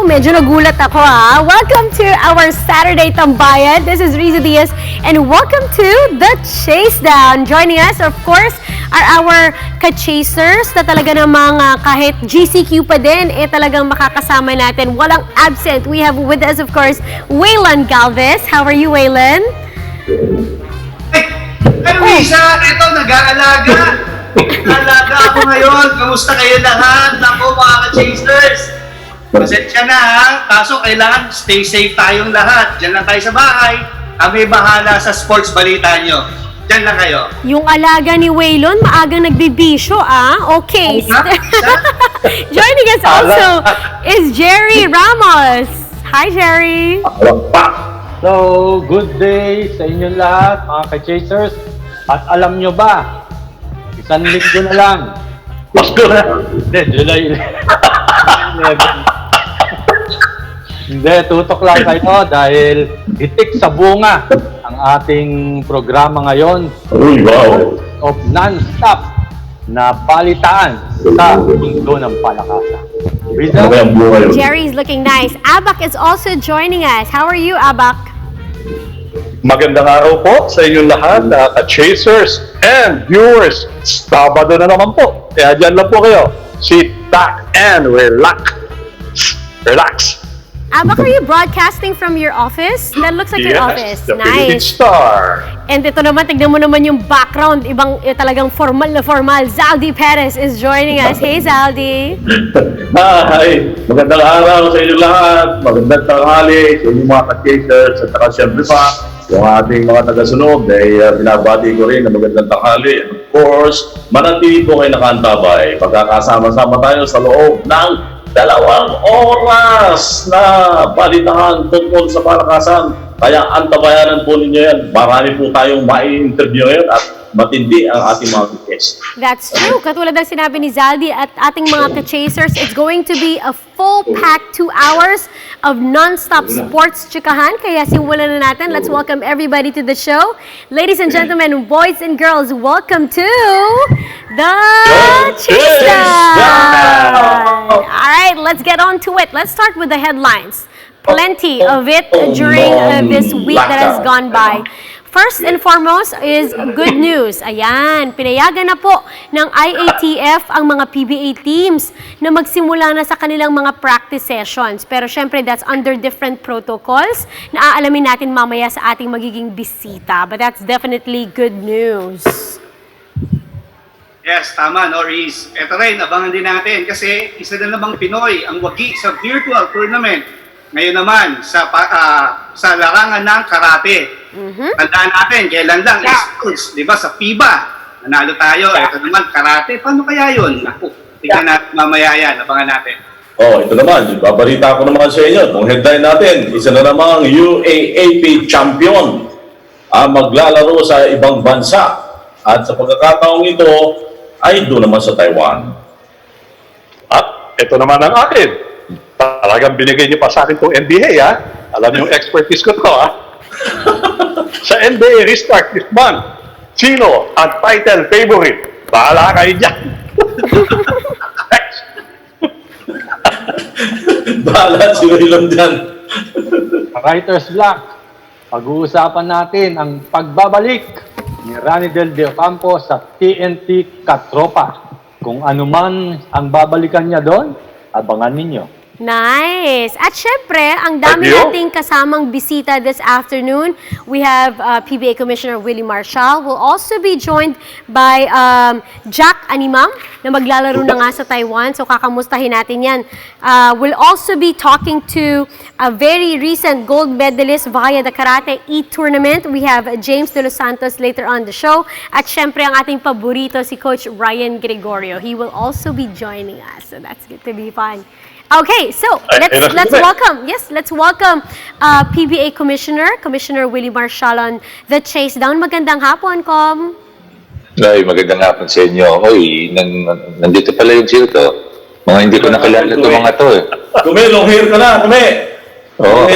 medyo nagulat ako ha. Welcome to our Saturday Tambayan. This is Riza Diaz and welcome to the Chasedown. Joining us, of course, are our ka-chasers na talaga namang kahit GCQ pa din, talagang makakasama natin. Walang absent. We have with us, of course, Waylon Galvez. How are you, Waylon? Ay, Riza, ito, nag-aalaga. Nag-aalaga ako ngayon. Kamusta kayo lahat? Ako, mga ka-chasers. Pasensya na ha. Kaso kailangan stay safe tayong lahat. Diyan lang tayo sa bahay. Kami bahala sa sports balita nyo. Diyan lang kayo. Yung alaga ni Waylon, maagang nagbibisyo Okay. Joining us also is Jerry Ramos. Hi, Jerry. So, good day sa inyong lahat, mga ka-chasers. At alam nyo ba, isang linggo na lang. Pasko na. Hindi, July 11. Hindi, tutok lang kayo dahil itik sa bunga ang ating programa ngayon. Of non-stop na balitaan sa mundo ng palakasan. Jerry's looking nice. Abak is also joining us. How are you, Abak? Magandang araw po sa inyong lahat, ka-chasers and viewers. Sabado na naman po. Kaya dyan lang po kayo. Sit back and relax. Relax. Abak, are you broadcasting from your office? That looks like your office. The Philippine Nice. Star. And ito naman, tignan mo naman yung background. Ibang talagang formal na formal. Zaldi Perez is joining us. Hey, Zaldi. Hi! Magandang araw sa inyo lahat. Magandang tanghali sa inyong mga ka-chasers. At saka siyempre pa, yung ating mga tagasunod ay binabati ko rin na magandang tanghali. And of course, manatili po kayo nakaantabay. Pagkakasama-sama tayo sa loob ng 2 oras na balitahan tungkol sa palakasan. Kaya antabayanan po ninyo yan. Marami po tayong mai-interview ngayon at matindi ang ating mga guests. That's true. Katulad ng sinabi ni Zaldi at ating mga ka-chasers, it's going to be a full-packed 2 hours of non-stop sports chikahan. Kaya simulan na natin. Let's welcome everybody to the show. Ladies and gentlemen, boys and girls, welcome to the Chasedown. All right, let's get on to it. Let's start with the headlines. Plenty of it during this week that has gone by. First and foremost is good news. Ayan, pinayagan na po ng IATF ang mga PBA teams na magsimula na sa kanilang mga practice sessions. Pero syempre, that's under different protocols na aalamin natin mamaya sa ating magiging bisita. But that's definitely good news. Yes, tama, no, Riz. Ito rin, abangan din natin kasi isa na namang Pinoy ang wagi sa virtual tournament. Ngayon naman, sa larangan ng karate. Tandaan natin, kailan lang, di ba, sa FIBA, nanalo tayo. Ito naman, karate, paano kaya yun? Naku, tingnan natin mamaya yan, abangan natin. Ito naman, babalita ko naman sa inyo. Itong headline natin, isa na namang UAAP champion ang maglalaro sa ibang bansa. At sa pagkakataong ito, ay doon naman sa Taiwan. At ito naman ang akin. Talagang binigay niyo pa sa akin itong NBA, ha? Alam niyo yung expertise ko to, ha? Sa NBA restart this month, sino ang title favorite? Bahala kayo dyan. Bahala si Waylon dyan. Writer's Block, pag-uusapan natin ang pagbabalik ni Rani Del Campo sa TNT Katropa. Kung ano man ang babalikan niya doon, abangan ninyo. Nice! At syempre, ang dami nating kasamang bisita this afternoon. We have PBA Commissioner Willie Marcial. We'll also be joined by Jack Animam na maglalaro na nga sa Taiwan. So kakamustahin natin yan. We'll also be talking to a very recent gold medalist via the Karate E-Tournament. We have James De Los Santos later on the show. At syempre, ang ating paborito si Coach Ryan Gregorio. He will also be joining us. So that's going to be fun. Okay, so let's welcome PBA Commissioner Willie Marcial on the Chasedown. Magandang hapon, Comm. Ay, magandang hapon sa inyo. Hoy, nandito pala yung sino to. Mga hindi ko nakilala itong mga to eh. Kume, long hair ka na, kume. Oo,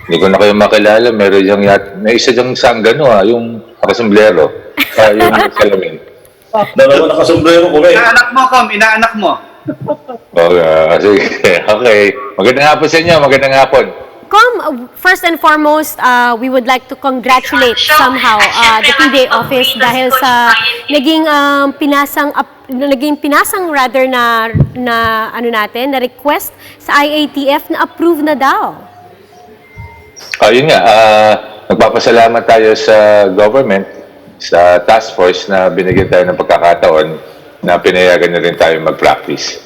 hindi ko na kayo makilala. Meron yung may isa diyang sanggano yung nakasomblero. Yung salamin. Dalawa nakasombrero, kume. Inaanak mo, Comm, inaanak mo. Sige. Okay. Magandang hapon sa inyo. Magandang hapon. First and foremost, we would like to congratulate somehow the PBA office dahil sa naging pinasang rather na na request sa IATF na approve na daw. Yun nga, nagpapasalamat tayo sa government, sa task force na binigyan tayo ng pagkakataon na pinayagan na rin tayo mag-practice.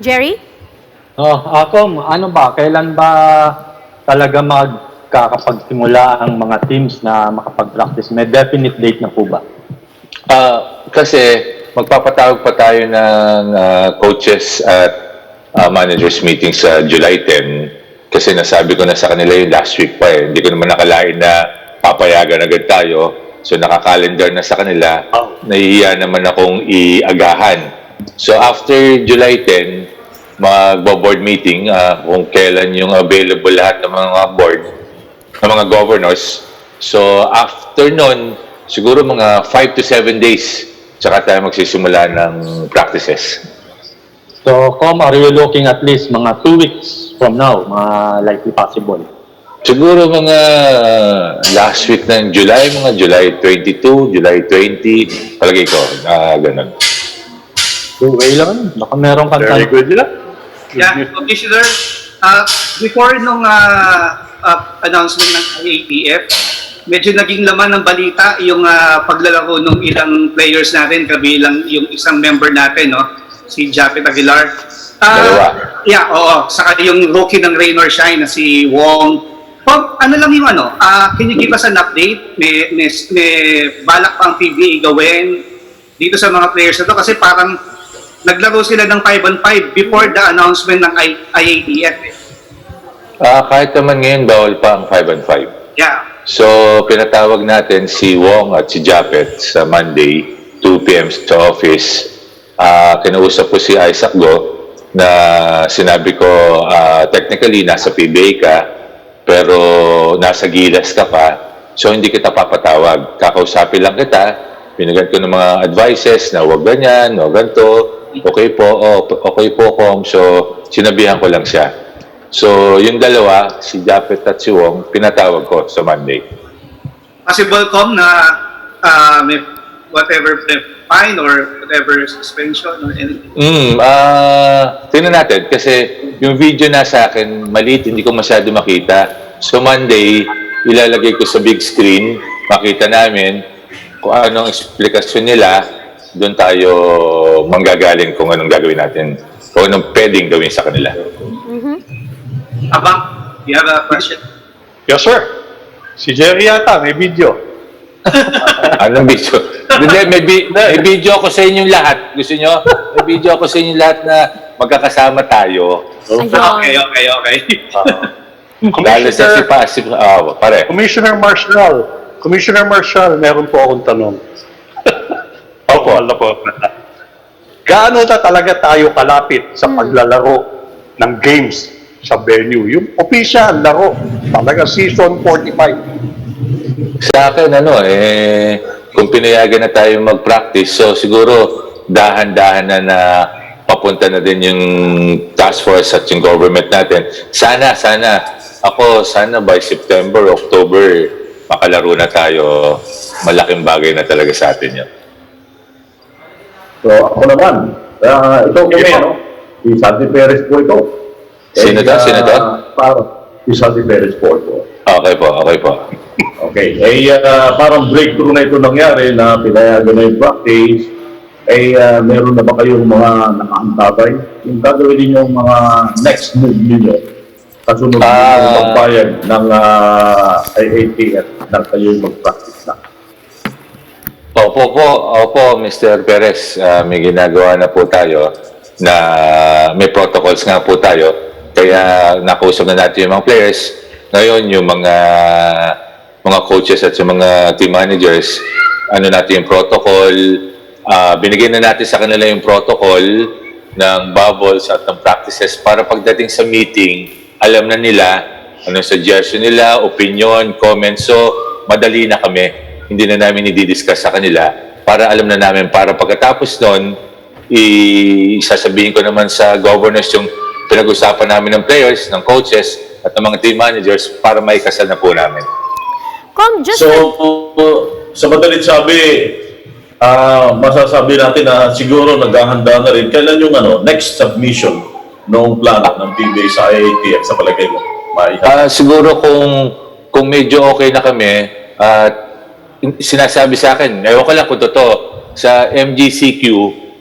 Jerry? Ako, ano ba, kailan ba talaga magkakapagsimula ang mga teams na makapag-practice? May definite date na po ba? Kasi magpapatawag pa tayo ng coaches at managers meeting sa July 10 kasi nasabi ko na sa kanila yung last week pa eh. Hindi ko naman nakalain na papayagan agad tayo. So nakakalendar na sa kanila. Nahihiya naman akong iagahan. So after July 10, magbo-board meeting kung kailan yung available lahat ng mga board, ng mga governors. So after nun, siguro mga 5 to 7 days, tsaka tayo magsisimula ng practices. So, Comm, are you looking at least mga 2 weeks from now, mga likely possible? Siguro mga last week ng July, mga July 22, July 20, palagay ko, ganun. 2 lang, baka meron kang Very good nila. Yeah, Commissioner, before nung announcement ng IATF, medyo naging laman ng balita yung paglalaro ng ilang players natin, kabilang yung isang member natin, no? Si Japet Aguilar. Dalawa. Yeah, oo. Saka yung rookie ng Rain or Shine na si Wong. Ano lang yung can you give us an update? May balak pa ang PBA gawin dito sa mga players na to? Kasi parang naglaro sila ng 5-on-5 before the announcement ng IATF. Kahit naman ngayon, bawal pa ang 5-on-5. Yeah. So, pinatawag natin si Wong at si Japet sa Monday, 2 p.m. sa office. Kinausap ko si Isaac Go na sinabi ko, technically, nasa PBA ka, pero nasa Gilas ka pa, so hindi kita papatawag. Kakausapin lang kita, binigyan ko ng mga advices na huwag ganyan, huwag ganito, okay po, Comm. So, sinabihan ko lang siya. So, yung dalawa, si Japet at si Wong, pinatawag ko sa Monday. Possible, Com, na may whatever fine or whatever suspension or anything? Tingnan natin kasi yung video na sa akin, maliit, hindi ko masyado makita. So Monday, ilalagay ko sa big screen, makita namin kung anong explikasyon nila, doon tayo manggagaling kung anong gagawin natin, kung anong pwedeng gawin sa kanila. Abang, you have a question? Yes, sir. Si Jerry yata, may video. Anong video? Hindi, may video ako sa inyong lahat. Gusto nyo? May video ako sa inyong lahat na magkakasama tayo. Okay. Lalo sa si pare. Commissioner Marcial, meron po akong tanong. Opo. Gaano na talaga tayo kalapit sa paglalaro ng games sa venue? Yung official laro, talaga season 45. Sa akin, kung pinayagan na tayo mag-practice, so siguro dahan-dahan na papunta na din yung task force at yung government natin. Sana by September, October, makalaro na tayo. Malaking bagay na talaga sa atin yun. So, ako naman, ito kami, si Santi Perez po ito. Sino to? Si Santi Perez po ito. Okay po. Okay, parang breakthrough na ito nangyari na pinayagan na yung practice. Meron na ba kayong mga nakaantabay? Yung gagawin ninyong mga next move ninyo kasunod ng magbayad ng IATF na kayo mag-practice na? Opo, Mr. Perez. May ginagawa na po tayo na may protocols nga po tayo. Kaya nakausap na natin yung mga players. Ngayon, yung mga coaches at yung mga team managers, natin yung protocol. Binigyan na natin sa kanila yung protocol ng bubbles at ng practices para pagdating sa meeting, alam na nila anong suggestion nila, opinion, comments. So, madali na kami. Hindi na namin i-discuss sa kanila para alam na namin para pagkatapos nun, isasabihin ko naman sa governors yung pinag-usapan namin ng players, ng coaches, at ng mga team managers para maikasal na po namin. Just So, sa madalit sabi, masasabi natin na siguro naghahanda na rin. Kailan yung next submission ng plano ng PBA sa IATF sa palagay mo? Siguro kung medyo okay na kami, sinasabi sa akin, ewan ko lang kung totoo, sa MGCQ,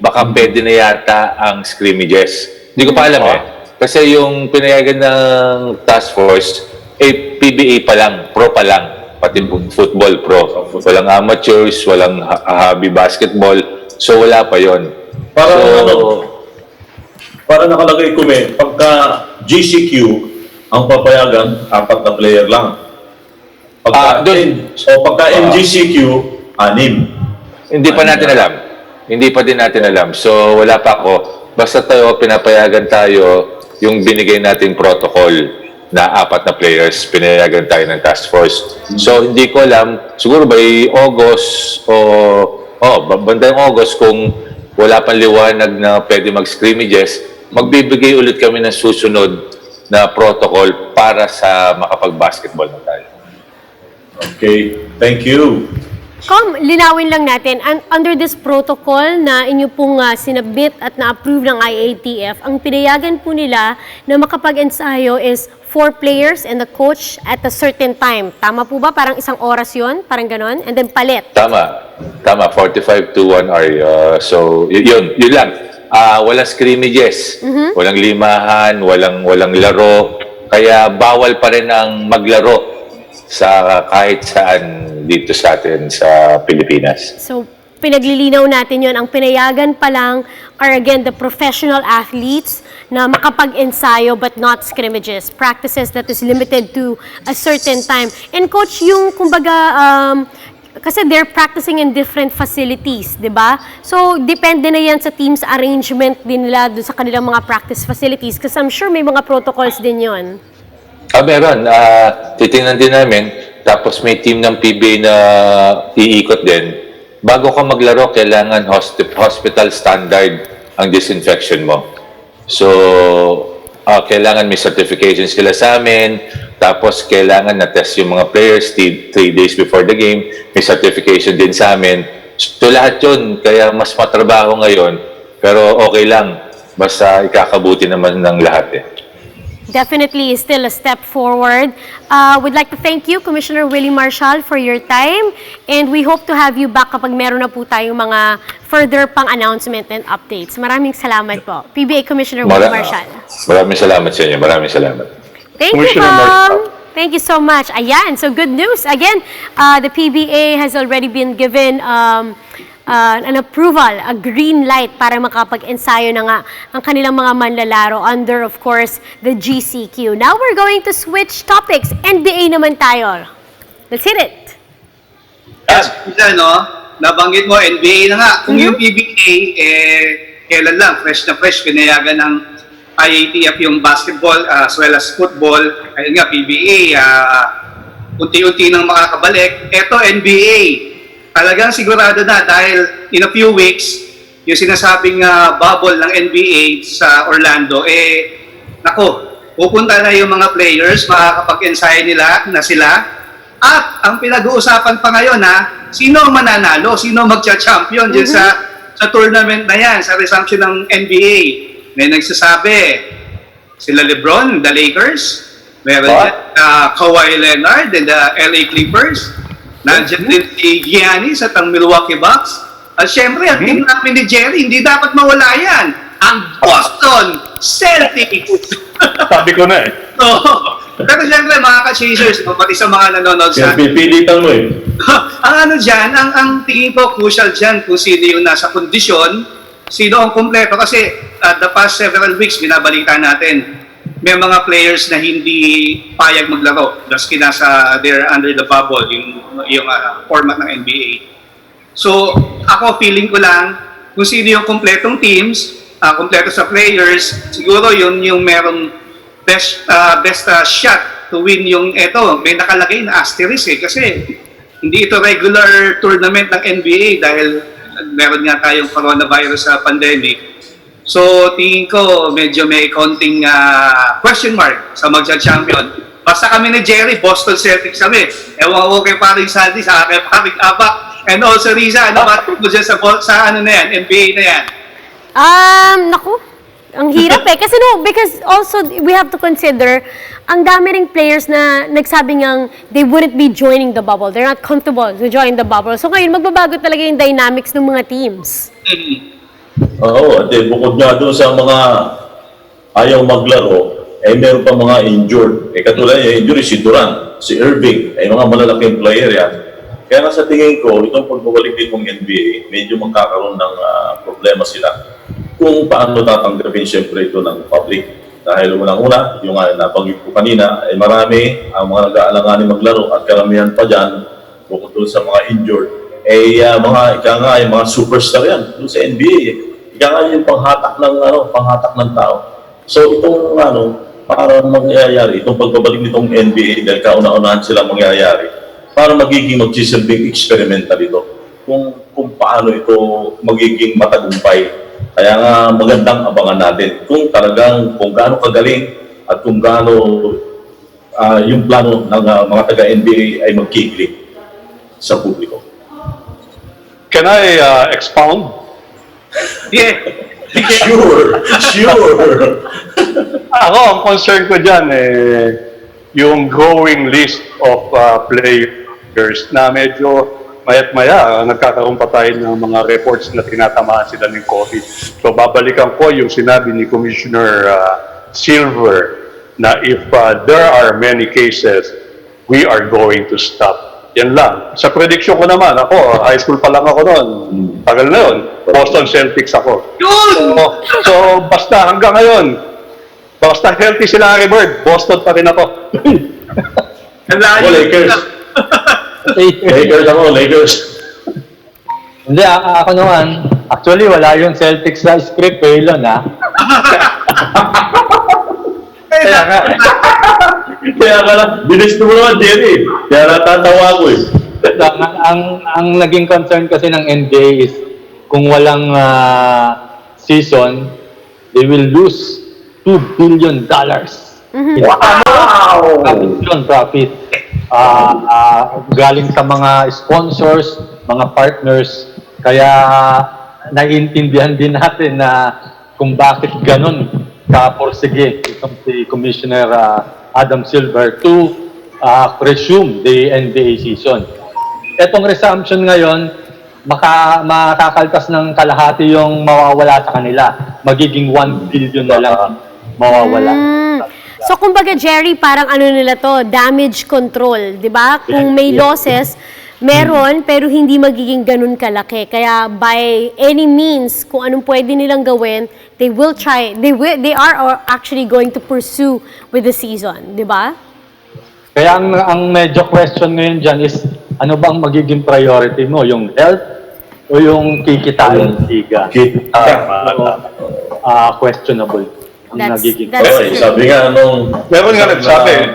baka pwede na yata ang scrimmages. Hindi ko pa alam Kasi yung pinayagan ng task force, PBA pa lang, pro pa lang, pati football pro. Walang amateurs, walang hobby basketball, so wala pa yon. Para nakalagay ko pagka GCQ, ang papayagan, 4 na player lang. Pagka MGCQ, 6. Hindi pa natin alam. Hindi pa din natin alam. So, wala pa ako. Basta tayo, pinapayagan tayo yung binigay nating protocol na 4 na players, pinayagan tayo ng task force. So, hindi ko alam. Siguro by August bandang August, kung wala pang liwanag na pwede mag-scrimmages, magbibigay ulit kami ng susunod na protocol para sa makapag-basketball na tayo. Okay. Thank you. Linawin lang natin, under this protocol na inyo pong sinubmit at na-approve ng IATF, ang pinayagan po nila na makapag-ensayo is 4 players and the coach at a certain time. Tama po ba? Parang 1 oras yon, parang ganon? And then palit. Tama. 45 to 1 hour. So, yun lang. Walang scrimmages, walang limahan, walang laro. Kaya bawal pa rin ang maglaro sa kahit saan dito sa atin sa Pilipinas. So, pinaglilinaw natin yon. Ang pinayagan pa lang are again the professional athletes na makapag-ensayo but not scrimmages. Practices that is limited to a certain time. And coach, yung kumbaga, kasi they're practicing in different facilities, di ba? So, depende na yan sa team's arrangement din nila doon sa kanilang mga practice facilities. Kasi I'm sure may mga protocols din yon. Meron. Titingnan din namin. Tapos may team ng PBA na iikot din. Bago ka maglaro, kailangan hospital standard ang disinfection mo. So, kailangan may certification sila sa amin. Tapos, kailangan na-test yung mga players 3 days before the game. May certification din sa amin. So, lahat yun. Kaya mas matrabaho ngayon. Pero okay lang. Basta ikakabuti naman ng lahat Definitely is still a step forward. We'd like to thank you, Commissioner Willie Marcial, for your time. And we hope to have you back kapag meron na po tayong mga further pang announcement and updates. Maraming salamat po. PBA Commissioner Willie Marcial. Maraming salamat sa inyo. Maraming salamat. Thank you, Comm. Thank you so much. Ayan, so good news. Again, the PBA has already been given an approval, a green light para makapag-ensayo na nga ang kanilang mga manlalaro under, of course, the GCQ. Now we're going to switch topics. NBA naman tayo. Let's hit it. Yes, nabanggit mo, NBA na nga. Kung yung PBA, kailan lang, fresh na fresh, pinayagan ng IATF yung basketball as well as football. Ayun nga, PBA, unti-unti nang makakabalik. Ito, NBA. Talagang sigurado na dahil in a few weeks, yung sinasabing bubble ng NBA sa Orlando, pupunta na yung mga players, makakapag-ensayo nila na sila. At ang pinag-uusapan pa ngayon sino ang mananalo, sino magcha-champion dyan sa tournament na yan, sa resumption ng NBA. May nagsasabi, sila LeBron, the Lakers, meron Kawhi Leonard and the LA Clippers, nandiyan din si Giannis at ang Milwaukee Bucks. At syempre, ang team namin ni Jerry, hindi dapat mawala yan. Ang Boston Celtics. Sabi ko na Pero syempre, mga ka-chasers, pati sa mga nanonood sa pipilitan mo ang dyan, ang tingin ko crucial dyan kung sino yung nasa kondisyon, sino ang kumpleto. Kasi the past several weeks, binabalita natin, may mga players na hindi payag maglaro. Maski they're under the bubble, yung format ng NBA. So, ako feeling ko lang, kung sino yung kumpletong teams, kumpleto sa players, siguro yun yung merong best shot to win yung may nakalagay na asterisk kasi hindi ito regular tournament ng NBA dahil meron nga tayong coronavirus sa pandemic. So, tingin ko medyo may konting question mark sa magsa-champion. Basta kami ni Jerry, Boston Celtics kami. Ewan ko kay paring Sandy, sa kay paring Abak, and also Riza, ano ba mo dyan sa ano na yan, NBA na yan? Naku, ang hirap eh. Kasi no, because also we have to consider, ang dami ring players na nagsabi ngang they wouldn't be joining the bubble. They're not comfortable to join the bubble. So ngayon, magbabago talaga yung dynamics ng mga teams. Oo, at bukod nga doon sa mga ayaw maglaro, meron pa mga injured. Katulad yung injury, si Durant, si Irving, mga malalaking player yan. Kaya nga sa tingin ko, itong pagbabalik din ng NBA, medyo magkakaroon ng problema sila kung paano tatanggapin siyempre ito ng public. Dahil unang-una, yung nabanggit ko kanina, ay marami ang mga nag-aalanganin maglaro at karamihan pa dyan, bukod doon sa mga injured, mga mga superstar yan doon sa NBA. Ika nga yung panghatak ng tao. So itong para mangyayari, itong pagbabalik nitong NBA, dahil kauna-unahan sila mangyayari, para magiging magsisilbing experimental ito. Kung paano ito magiging matagumpay. Kaya nga magandang abangan natin kung gaano kagaling at kung gaano yung plano ng mga taga-NBA ay magkiklik sa publiko. Can I expound? Yeah. Sure. Ako, ang concern ko dyan, yung growing list of players na medyo maya't maya, nagkakaroon pa tayo ng mga reports na tinatamaan sila ng COVID. So, babalikan ko yung sinabi ni Commissioner Silver na if there are many cases, we are going to stop. Yan lang. Sa prediction ko naman, ako, high school pa lang ako noon. Tagal na yun. Boston Celtics ako. So, basta hanggang ngayon, basta healthy sila Harry Bird, Boston pa rin ako. Lakers. Lakers. Hindi, ako naman, actually wala yung Celtics sa script eh, Elon Kaya ka lang, binis mo naman, Jerry. Kaya natatawa ko eh. ang naging concern kasi ng NBA is kung walang season, they will lose $2 billion. Wow! Yun, profit. Galing sa mga sponsors, mga partners. Kaya naiintindihan din natin na kung bakit ganun kaporsige itong si Commissioner Adam Silver to resume the NBA season. Etong resumption ngayon, makakaltas ng kalahati yung mawawala sa kanila. Magiging 1 billion na lang mawawala. So, kumbaga, Jerry, parang ano nila to, damage control, di ba? Kung may losses, meron, pero hindi magiging ganun kalaki. Kaya, by any means, kung anong pwede nilang gawin, they will try, they are actually going to pursue with the season, di ba? Kaya ang medyo question ngayon dyan is, ano bang magiging priority mo? Yung health o yung kikitain ng liga? Questionable. That's Okay, sabi nga Meron nga nagsabi.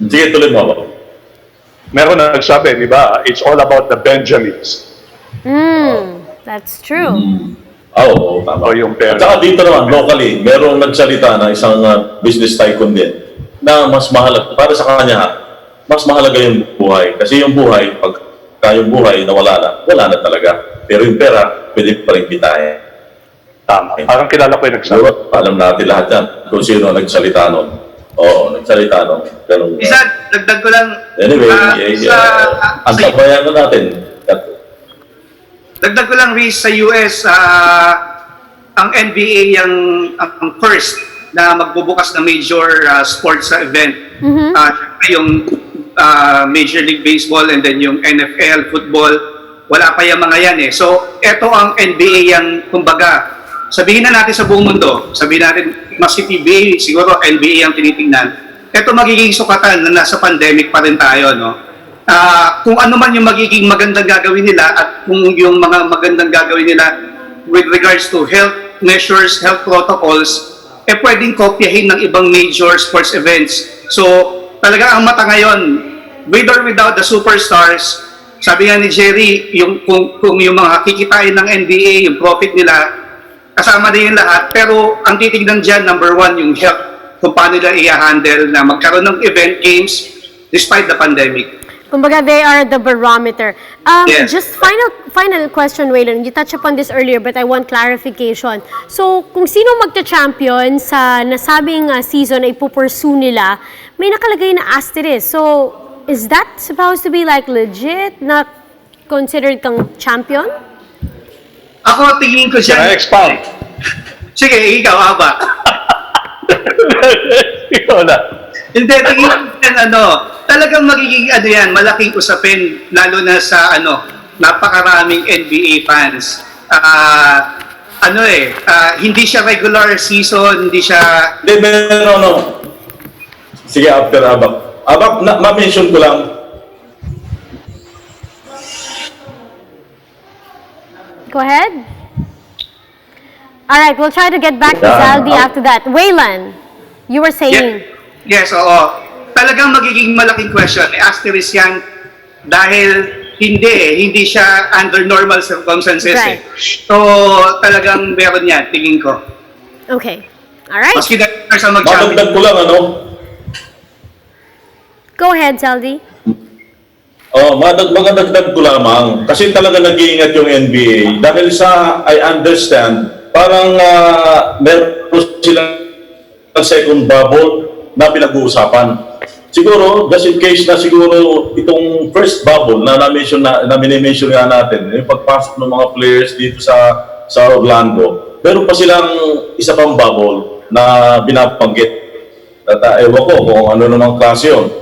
Sige, tuloy mo ba? Meron na nagsabi, di ba? It's all about the Benjamins. That's true. Oo, tama. O yung pera. At saka dito naman, locally, merong nagsalita na isang business tycoon din na mas mahalaga, para sa kanya, mas mahalaga yung buhay. Kasi yung buhay, pag yung buhay nawala na talaga. Pero yung pera, pwede pa rin kitain. Tama. Parang kilala ko yung nagsabi. Alam natin lahat yan kung sino nagsalita nun. Oo, nagsalita nun. Pero, Isa, dagdag ko lang. anyway, ang tabayan na natin. Dagdag ko lang, Riz, sa US, ang NBA ang first na magbubukas na major sports event. Yung Major League Baseball and then yung NFL, football, wala pa yung mga yan eh. So, eto ang NBA yung, kumbaga, sabihin na natin sa buong mundo, sabihin natin, mas si PBA, siguro NBA ang tinitingnan, eto magiging sukatan na nasa pandemic pa rin tayo, no? Kung ano man yung magiging magandang gagawin nila at kung yung mga magandang gagawin nila with regards to health measures, health protocols, pwedeng kopyahin ng ibang major sports events. So, talaga ang mata ngayon, with or without the superstars, sabi nga ni Jerry, kung yung mga kikitain ng NBA, yung profit nila, kasama din yung lahat. Pero ang titignan dyan, number one, yung health, kung paano nila i-handle na magkaroon ng event games despite the pandemic. Kumbaga, they are the barometer. Yes. Just final question, Waylon. You touched upon this earlier, but I want clarification. So, kung sino magta-champion sa nasabing season ay pupursue nila, may nakalagay na asterisk. So, is that supposed to be like legit na considered kang champion? Ako, tingin ko Can I siya. expound? Sige, ikaw, Aba. Ikaw na. Hindi, tingin ko yan, talagang magiging malaking usapin, lalo na sa napakaraming NBA fans. Hindi siya regular season, hindi siya... Hindi, no. Sige, after Abak. Abak, ma-mention ko lang. Go ahead. All right, we'll try to get back to Yeah. Zaldi after that. Waylon, you were saying... Yes, oo. Talagang magiging malaking question. Asterisk yan dahil hindi siya under normal circumstances. Right. So, talagang meron yan, tingin ko. Okay. All right. Maski dahil sa mag-champion. Madagdag ko lang, Go ahead, Zaldi. Magadagdag ko lamang. Kasi talaga nag-iingat yung NBA. Dahil sa, I understand, parang meron silang second bubble na pinag-uusapan. Siguro, just in case na siguro itong first bubble na mini-mention nga natin, yung pagpasok ng mga players dito sa Orlando, meron pa silang isa pang bubble na binabanggit. Ewan ko kung ano namang klase yun.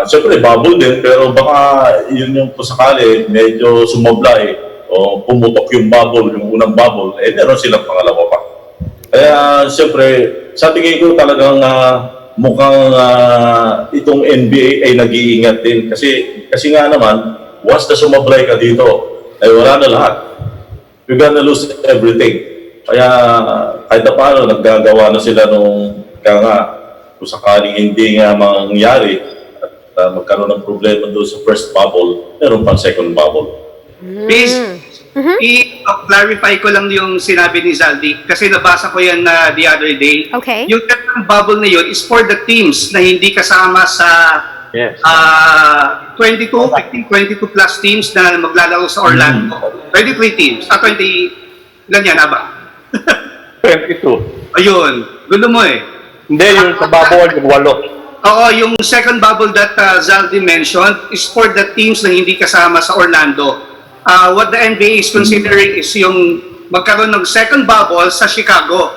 Siyempre, bubble din, pero baka yun yung pusakali, medyo sumablay o pumutok yung bubble, yung unang bubble, meron silang pangalawa pa. Kaya, siyempre, sa tingin ko talagang mukhang itong NBA ay nag-iingat din. Kasi nga naman, once na sumablay ka dito, ay wala na lahat. You're gonna lose everything. Kaya, kahit na paano, naggagawa na sila nung, kaya nga, kung sakaling hindi nga mangyari, magkaroon ng problema doon sa first bubble, meron pang second bubble. Please, i-clarify ko lang yung sinabi ni Zaldi kasi nabasa ko yan the other day. Okay. Yung bubble na yun is for the teams na hindi kasama sa Yes. 22 plus teams na maglalaro sa Orlando. 23 teams. 20, ilan yan, Aba? 22. Ayun, gulo mo eh. Hindi, yung sa bubble, yung 8. Oo, yung second bubble that Zaldi mentioned is for the teams na hindi kasama sa Orlando. What the NBA is considering is yung magkaroon ng second bubble sa Chicago.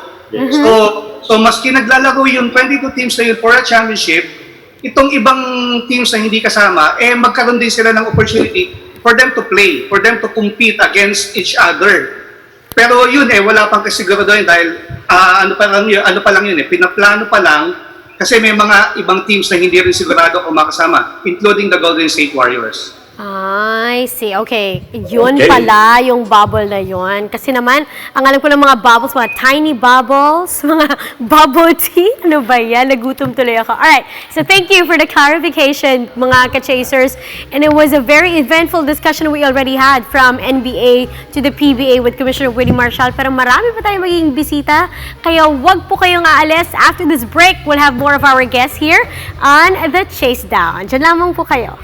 So maski naglalaro yung 22 teams na yun for a championship, itong ibang teams na hindi kasama, magkaroon din sila ng opportunity for them to play, for them to compete against each other. Pero yun wala pang kasiguraduhin dahil ano pa lang yun pinaplano pa lang. Kasi may mga ibang teams na hindi rin sigurado kung makasama, including the Golden State Warriors. I see. Okay. Yun Okay. pala yung bubble na yun. Kasi naman, ang alam ko ng mga bubbles, mga tiny bubbles, mga bubble tea. Ano ba yan? Nagutom tuloy ako. Alright. So thank you for the clarification, mga ka-chasers. And it was a very eventful discussion we already had from NBA to the PBA with Commissioner Willie Marcial. Pero marami pa tayong magiging bisita. Kaya wag po kayong aalis. After this break, we'll have more of our guests here on the Chasedown. Diyan lamang po kayo.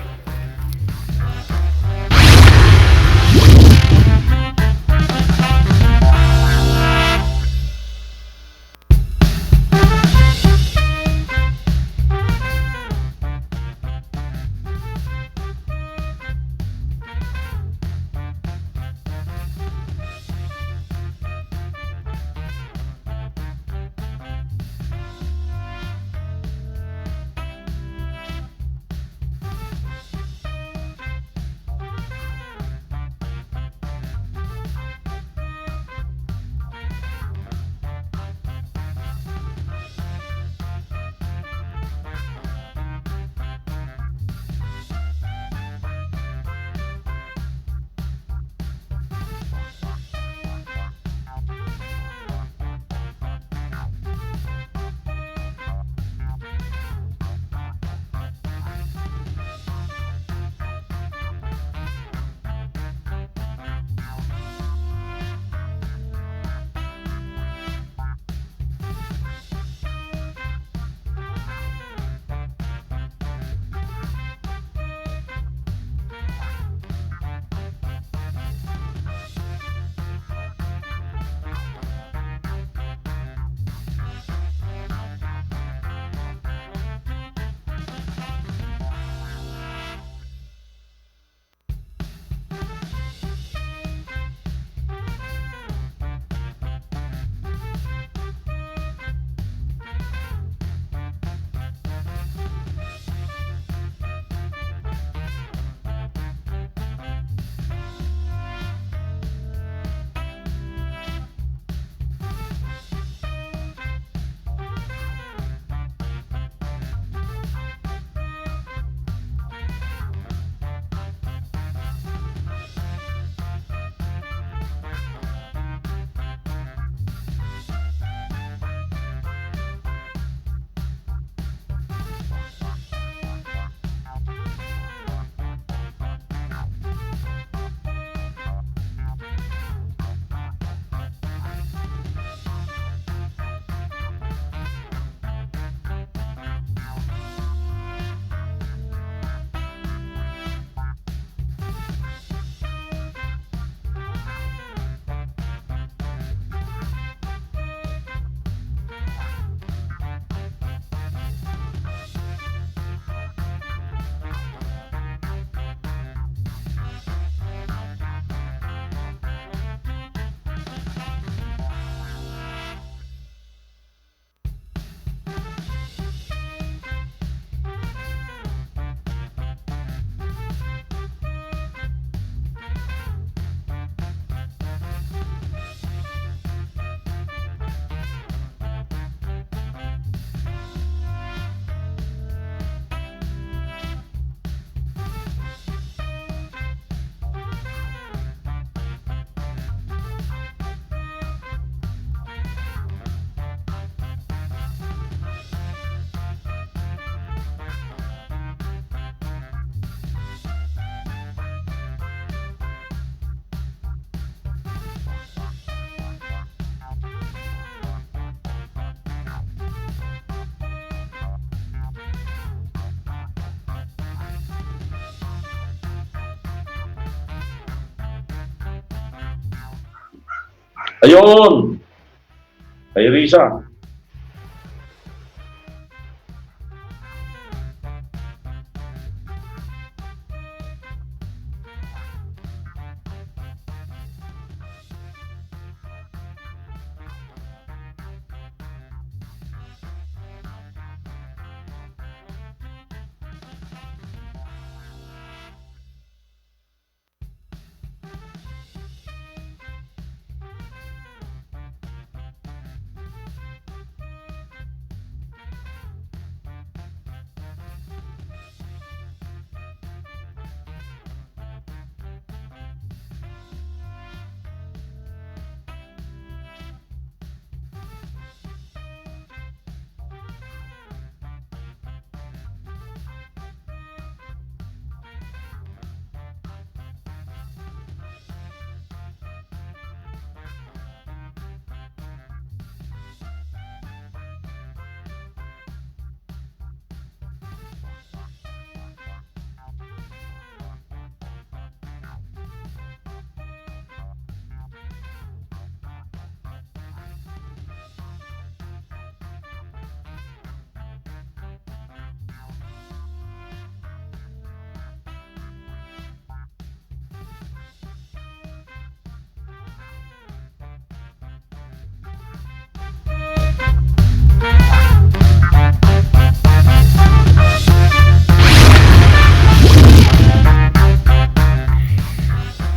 Ayun! Kay Risa.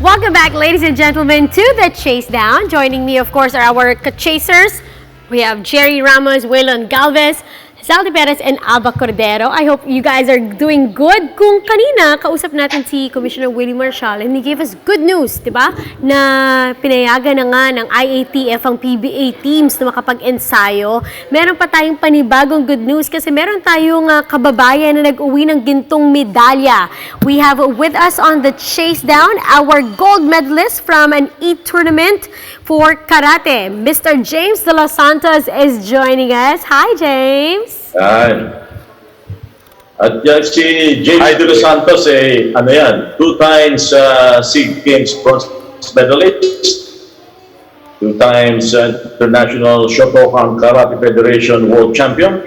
Welcome back, ladies and gentlemen, to the Chasedown. Joining me, of course, are our chasers. We have Jerry Ramos, Waylon Galvez, Zaldi Perez, and Alba Cordero. I hope you guys are doing good. Kung kanina, kausap natin si Commissioner Willie Marcial and he gave us good news, di ba? Na pinayagan na nga ng IATF ang PBA teams na makapag-ensayo. Meron pa tayong panibagong good news kasi meron tayong kababayan na nag-uwi ng gintong medalya. We have with us on the Chasedown our gold medalist from an e-tournament for karate. Mr. James De Los Santos is joining us. Hi, James. Yan. At yan si James De Los Santos, ano yan, 2 times SEA Games bronze medalist, 2 times International Shotokan Karate Federation World Champion,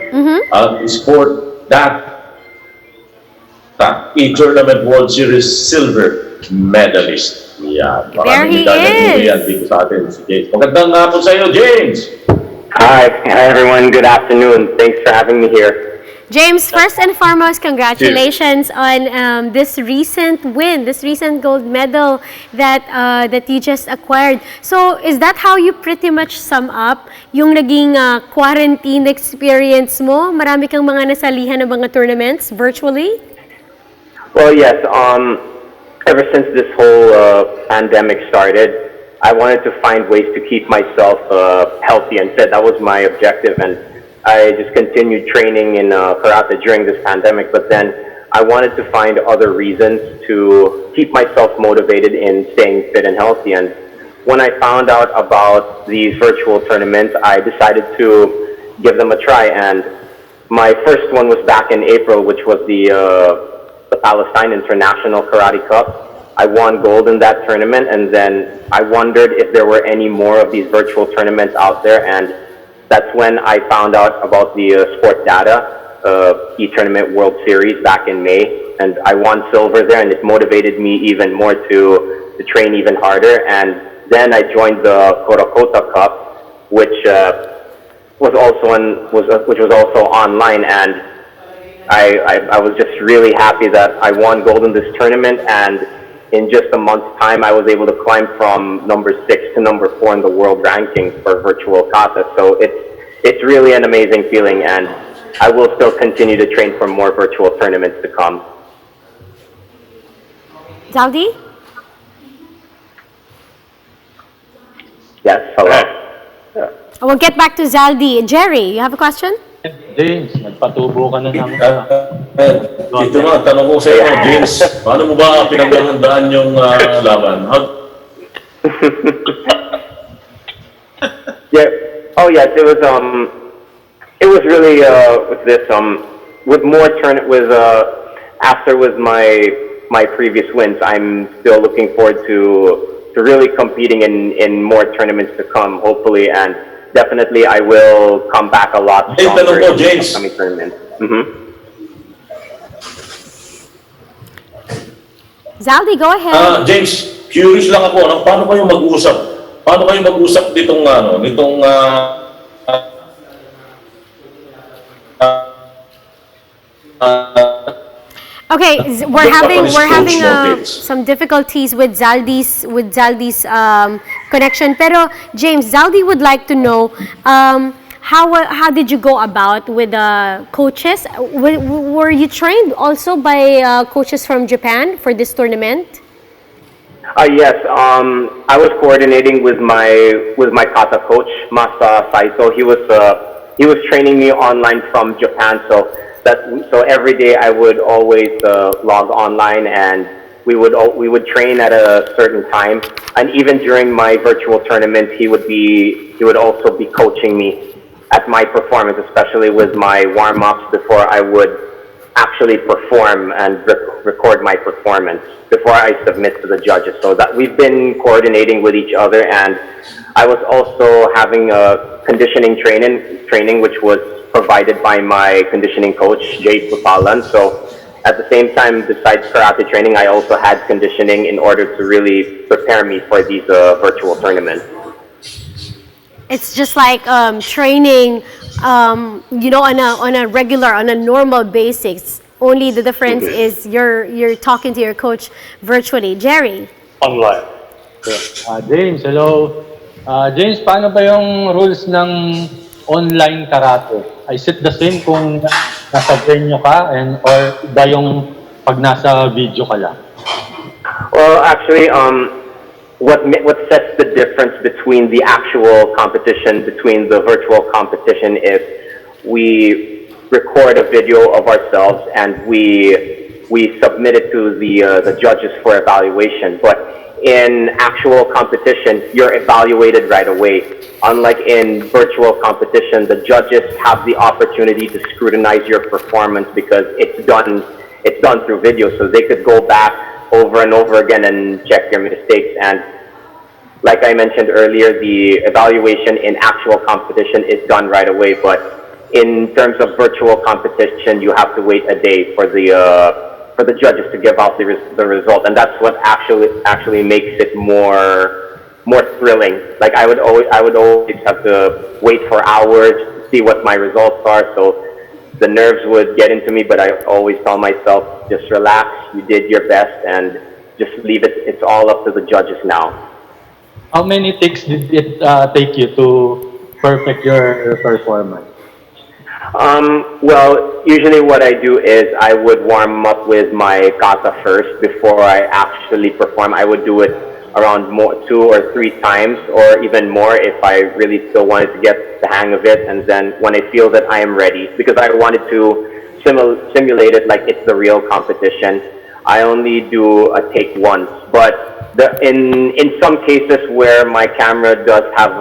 at sport that e-tournament World Series silver medalist. Yan. There he is. Yan dito sa atin, si James. Magandang hapon sa iyo, James! Hi everyone. Good afternoon. Thanks for having me here. James, first and foremost, congratulations on this recent win, this recent gold medal that that you just acquired. So, is that how you pretty much sum up yung naging quarantine experience mo? Marami kang mga nasalihan ng mga tournaments virtually? Well, yes. Ever since this whole pandemic started, I wanted to find ways to keep myself healthy and fit. That was my objective, and I just continued training in karate during this pandemic. But then I wanted to find other reasons to keep myself motivated in staying fit and healthy. And when I found out about these virtual tournaments, I decided to give them a try. And my first one was back in April, which was the Palestine International Karate Cup. I won gold in that tournament, and then I wondered if there were any more of these virtual tournaments out there, and that's when I found out about the Sport Data e-tournament World Series back in May, and I won silver there, and it motivated me even more to train even harder. And then I joined the Korakota Cup, which was also online, and I was just really happy that I won gold in this tournament, and in just a month's time, I was able to climb from number 6 to number 4 in the world rankings for virtual kata. So it's really an amazing feeling, and I will still continue to train for more virtual tournaments to come. Zaldi? Yes, hello. We'll get back to Zaldi. Jerry, you have a question? James, nagpatubo ka na naman. Dito na, tanong ko sa iyo, James, paano mo ba pinaghahandaan yung laban? Yeah. Oh yes, it was really with this with more after with my previous wins, I'm still looking forward to really competing in more tournaments to come, hopefully, and definitely I will come back a lot Hey, stronger tanong ko, in the James. upcoming tournaments. Zaldi, go ahead. James, curious lang ako, paano kayo mag-usap? Paano kayo mag-usap nitong Okay, we're Japanese having coach, no, some difficulties with Zaldi's connection. Pero James, Zaldi would like to know how did you go about with coaches? Were you trained also by coaches from Japan for this tournament? Yes, I was coordinating with my kata coach, Masa Saito. He was training me online from Japan, so every day I would always log online, and we would train at a certain time. And even during my virtual tournament, he would also be coaching me at my performance, especially with my warm-ups before I would actually perform and record my performance before I submit to the judges. So that we've been coordinating with each other, and I was also having a conditioning training which was provided by my conditioning coach, Jay Pupalan. So at the same time, besides karate training, I also had conditioning in order to really prepare me for these virtual tournaments. It's just like training, on a normal basis. Only the difference is you're talking to your coach virtually. Jerry. Online. James, hello. James, paano ba yung rules ng online karate? Is it the same kung nasa venue ka or iba yung pag nasa video ka lang? Well, actually, what sets the difference between the actual competition, between the virtual competition, is we record a video of ourselves and we submit it to the judges for evaluation. But in actual competition, you're evaluated right away. Unlike in virtual competition, the judges have the opportunity to scrutinize your performance because it's done through video, so they could go back over and over again and check your mistakes. And like I mentioned earlier, the evaluation in actual competition is done right away, but in terms of virtual competition, you have to wait a day for the judges to give out the result, and that's what actually makes it more thrilling. Like I would always have to wait for hours to see what my results are, so the nerves would get into me, but I always tell myself, just relax, you did your best, and just leave it, it's all up to the judges now. How many takes did it take you to perfect your performance? Well, usually what I do is I would warm up with my kata first before I actually perform. I would do it around 2 or 3 times, or even more if I really still wanted to get the hang of it. And then when I feel that I am ready, because I wanted to simulate it like it's the real competition, I only do a take once. But in some cases where my camera does have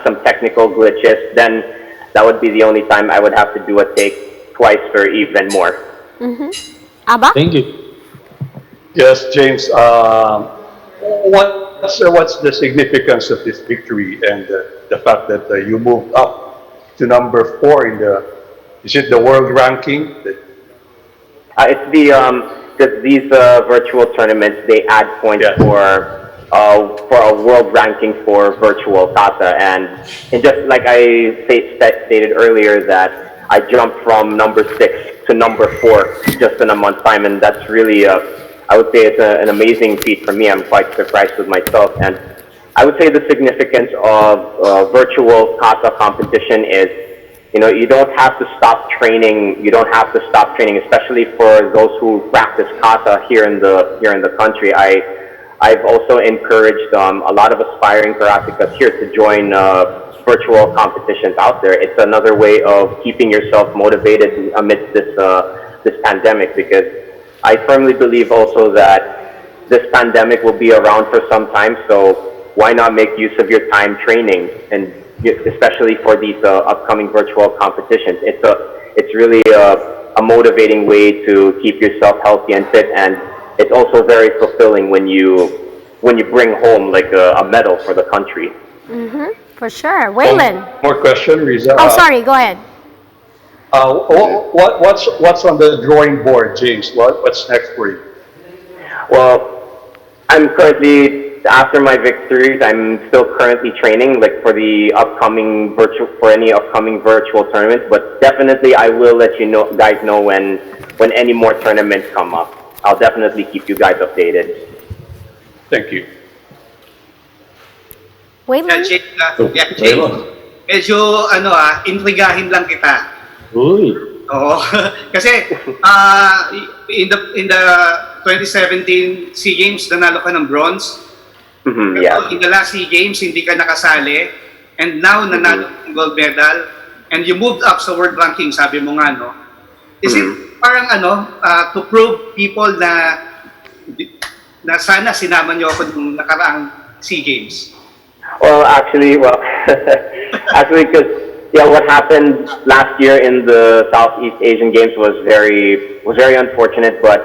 some technical glitches, then that would be the only time I would have to do a take twice or even more. Abba? Thank you. Yes, James. What's the significance of this victory and the fact that you moved up to number 4 in is it the world ranking? It's because these virtual tournaments, they add points for a world ranking for virtual kata, and just like I stated earlier, that I jumped from number 6 to number 4 just in a month's time, and that's really I would say it's an amazing feat for me. I'm quite surprised with myself, and I would say the significance of virtual kata competition is, you don't have to stop training. You don't have to stop training, especially for those who practice kata here in the country. I've also encouraged a lot of aspiring karatekas here to join virtual competitions out there. It's another way of keeping yourself motivated amidst this pandemic, because I firmly believe also that this pandemic will be around for some time, so why not make use of your time training, and especially for these upcoming virtual competitions. It's really a motivating way to keep yourself healthy and fit, and it's also very fulfilling when you when you bring home like a medal for the country. For sure. Waylon. More question, Riza. Oh, sorry. Go ahead. What's on the drawing board, James? What's next for you? Well, I'm currently, after my victories, I'm still currently training like for the upcoming any upcoming virtual tournaments, but definitely I will let you know, guys know when any more tournaments come up. I'll definitely keep you guys updated. Thank you. Waylon. Medyo intrigahin lang kita. Uy. Oo. Kasi in the 2017 SEA Games nanalo ka ng bronze. Yeah. In the last SEA Games hindi ka nakasali, and now nanalo ng gold medal, and you moved up sa world ranking, sabi mo nga, no? Is it parang to prove people na sana sinama niyo ako nung nakaraang SEA Games? Well, actually, because what happened last year in the Southeast Asian Games was very unfortunate. But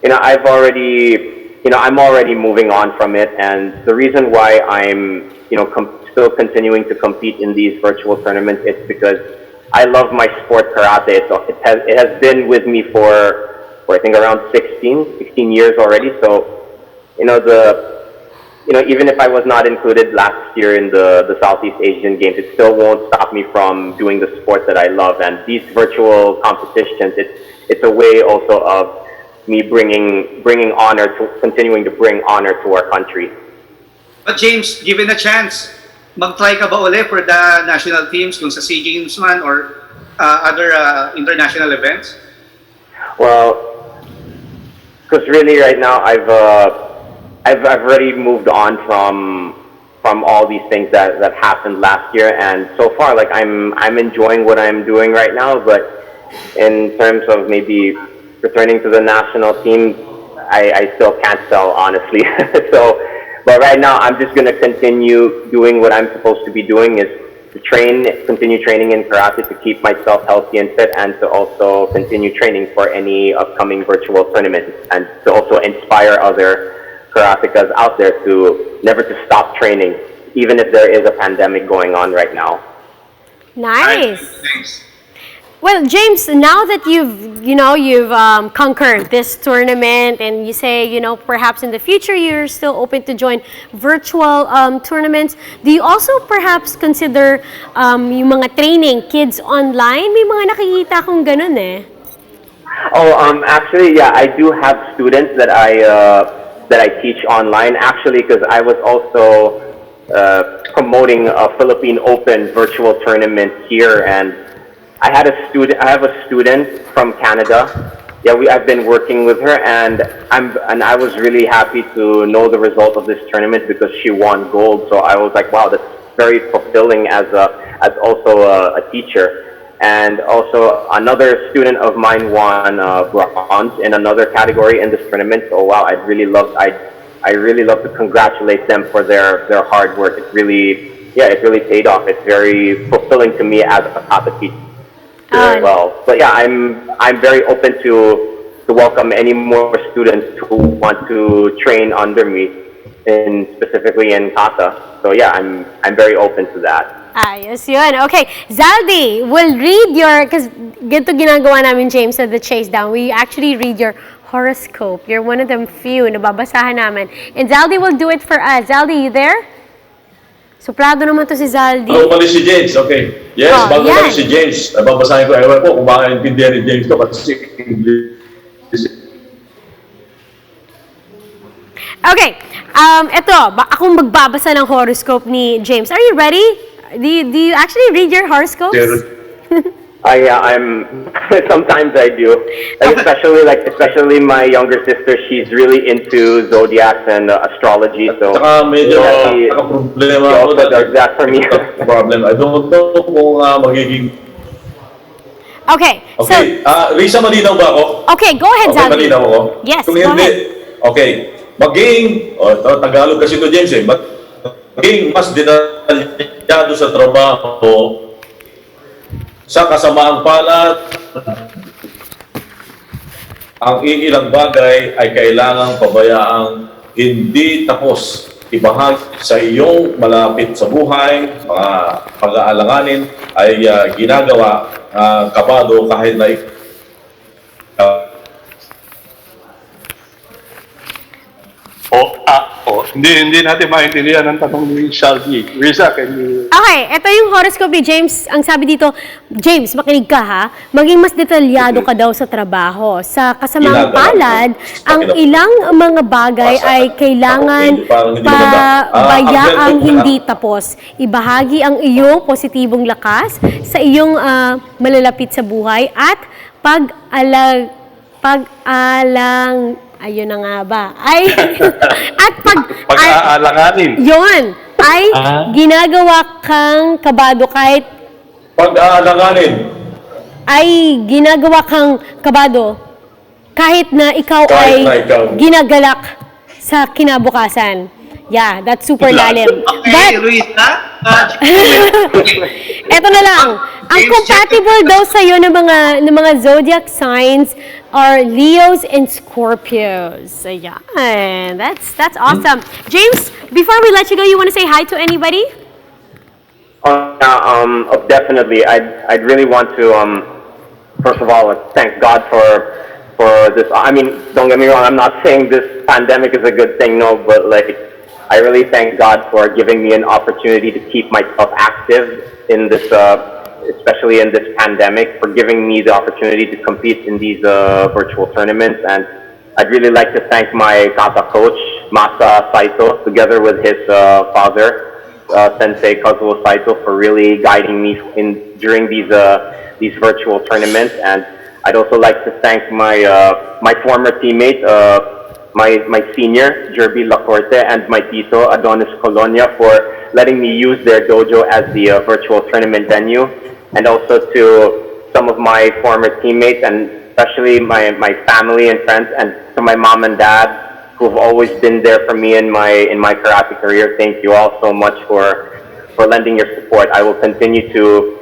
I'm already moving on from it, and the reason why I'm still continuing to compete in these virtual tournaments is because I love my sport, karate. So it has been with me for I think around 16 years already. So even if I was not included last year in the Southeast Asian Games, it still won't stop me from doing the sport that I love. And these virtual competitions, it's a way also of me continuing to bring honor to our country. But James, given a chance, mag-try ka ba uli for the national teams kung sa SEA Games man or other international events? Well, because really right now I've already moved on from all these things that happened last year, and so far like I'm enjoying what I'm doing right now. But in terms of maybe returning to the national team, I still can't tell, honestly. But right now I'm just gonna continue doing what I'm supposed to be doing, is to continue training in karate to keep myself healthy and fit, and to also continue training for any upcoming virtual tournaments, and to also inspire other karatekas out there to never to stop training, even if there is a pandemic going on right now. Nice. Thanks. Well, James, now that you've conquered this tournament, and you say, perhaps in the future you're still open to join virtual tournaments, do you also perhaps consider yung mga training kids online? May mga nakikita kong ganun eh. Oh, actually, yeah, I do have students that I teach online, actually, because I was also promoting a Philippine Open virtual tournament here, and I have a student from Canada. Yeah, I've been working with her, and I was really happy to know the result of this tournament because she won gold. So I was like, wow, that's very fulfilling as also a teacher. And also another student of mine won bronze in another category in this tournament. So wow, I really love to congratulate them for their hard work. It really paid off. It's very fulfilling to me as a kata teacher as well. But yeah, I'm very open to welcome any more students who want to train under me, specifically in kata. So yeah, I'm very open to that. Ayos yun. Okay, Zaldi, we'll read because ganito ginagawa namin, James, at the Chasedown. We actually read your horoscope. You're one of them few na babasahan namin. And Zaldi will do it for us. Zaldi, you there? Suplado naman to si Zaldi. Bago pala si James, okay. Yes, bago pala si James. Babasahin ko, ewan ko kung makaintindihan ni James to kasi English. Okay, akong magbabasa ng horoscope ni James. Are you ready? Do you actually read your horoscopes? Sometimes I do. Especially my younger sister, she's really into zodiacs and astrology. So medyo she problema also does that for me. Problem. I don't know kung magiging... Okay, so... Risa, malinaw ba ako? Okay, go ahead, Zaldi. Malinaw ako? Yes, kung go hindi, ahead. Okay. Tagalog kasi to James maging mas detalyado sa trabaho, sa kasamaang palad, ang iilang bagay ay kailangang pabayaang hindi tapos. Ibahagi sa iyong malapit sa buhay, mga pag-aalanganin ay ginagawa kabado kahit na Hindi natin maintindihan ang tanong ni Shelby. Risa, can you... Okay, ito yung horoscope ni James. Ang sabi dito, James, makinig ka ha. Maging mas detalyado ka daw sa trabaho. Sa kasamang palad, ang ilang mga bagay ay kailangan pabayaang hindi tapos. Ibahagi ang iyong positibong lakas sa iyong malalapit sa buhay at ayun na nga ba? At pag-aalanganin. Yun, ay ginagawa kang kabado kahit pag-aalanganin. Ay ginagawa kang kabado kahit na ikaw ginagalak sa kinabukasan. Yeah, that's super lalim. Okay, Luisa. Eto na lang. Ang compatible daw sa'yo ng mga zodiac signs are Leos and Scorpios. Ayan. That's awesome. James, before we let you go, you want to say hi to anybody? Definitely. I'd really want to, first of all, thank God for this. I mean, don't get me wrong. I'm not saying this pandemic is a good thing, no, but like, I really thank God for giving me an opportunity to keep myself active in this, especially in this pandemic, for giving me the opportunity to compete in these virtual tournaments. And I'd really like to thank my kata coach, Masa Saito, together with his father, Sensei Kazuo Saito, for really guiding me during these virtual tournaments. And I'd also like to thank my former teammate, my senior, Jerby Lacorte, and my tito, Adonis Colonia, for letting me use their dojo as the virtual tournament venue. And also to some of my former teammates, and especially my family and friends, and to my mom and dad, who've always been there for me in my karate career. Thank you all so much for lending your support. I will continue to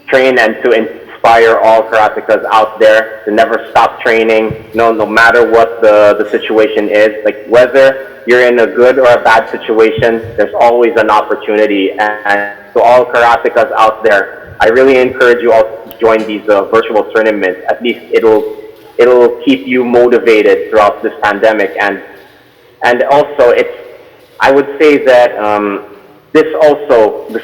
train and to inspire all karatekas out there to never stop training, no matter what the situation is. Like, whether you're in a good or a bad situation, there's always an opportunity. And to all karatekas out there, I really encourage you all to join these virtual tournaments. At least it'll keep you motivated throughout this pandemic. And also, I would say that this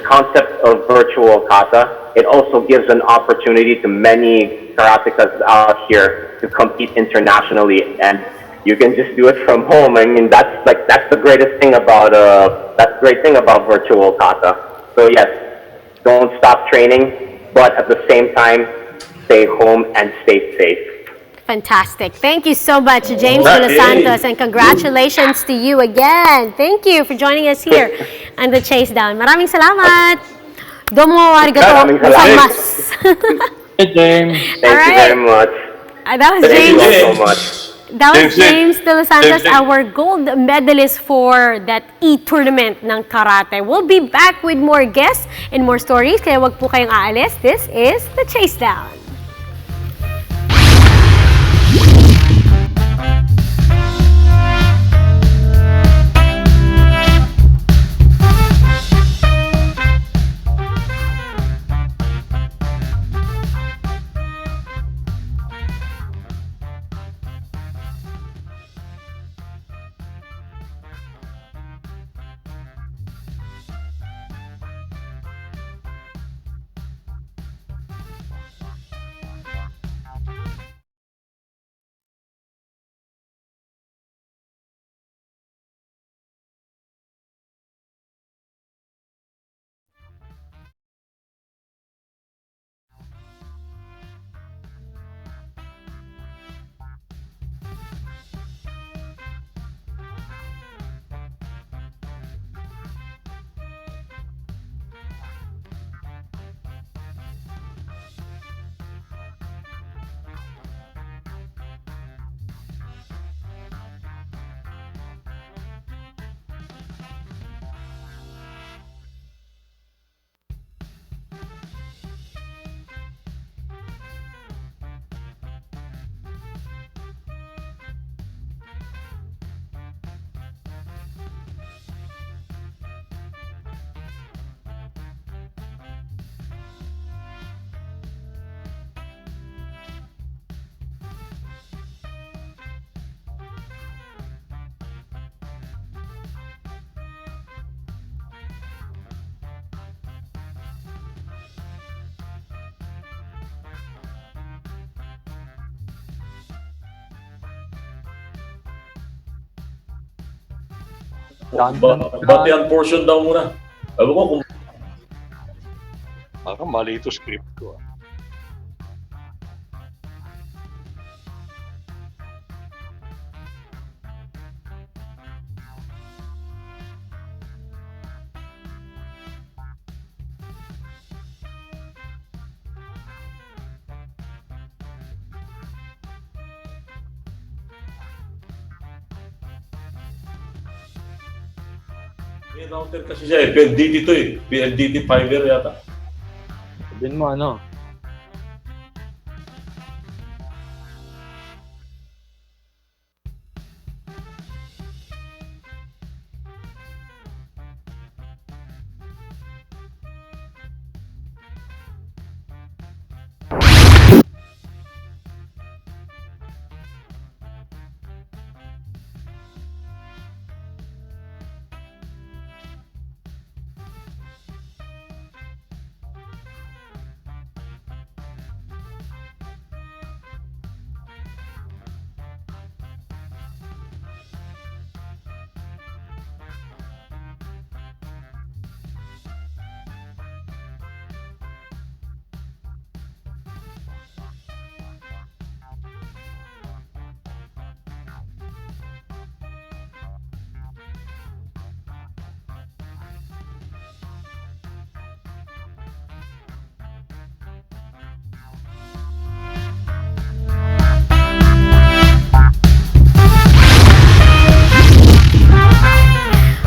concept of virtual kata, it also gives an opportunity to many karatekas out here to compete internationally, and you can just do it from home. I mean, that's the greatest thing about virtual kata. So yes, don't stop training, but at the same time, stay home and stay safe. Fantastic. Thank you so much, James De Los Santos, and congratulations to you again. Thank you for joining us here on the Chasedown. Maraming salamat. Domo arigato gozaimasu. Hey, James. Thank you very much. That was Thank James. you all so much. That was James De Los Santos, James. our gold medalist for that e-tournament ng karate. We'll be back with more guests and more stories, kaya wag po kayong aalis. This is the Chasedown. Batian portion daw muna. Alam ko kung Parang mali ito script ko. may router kasi siya PLDT to PLDT fiber yata. Sabihin mo ano?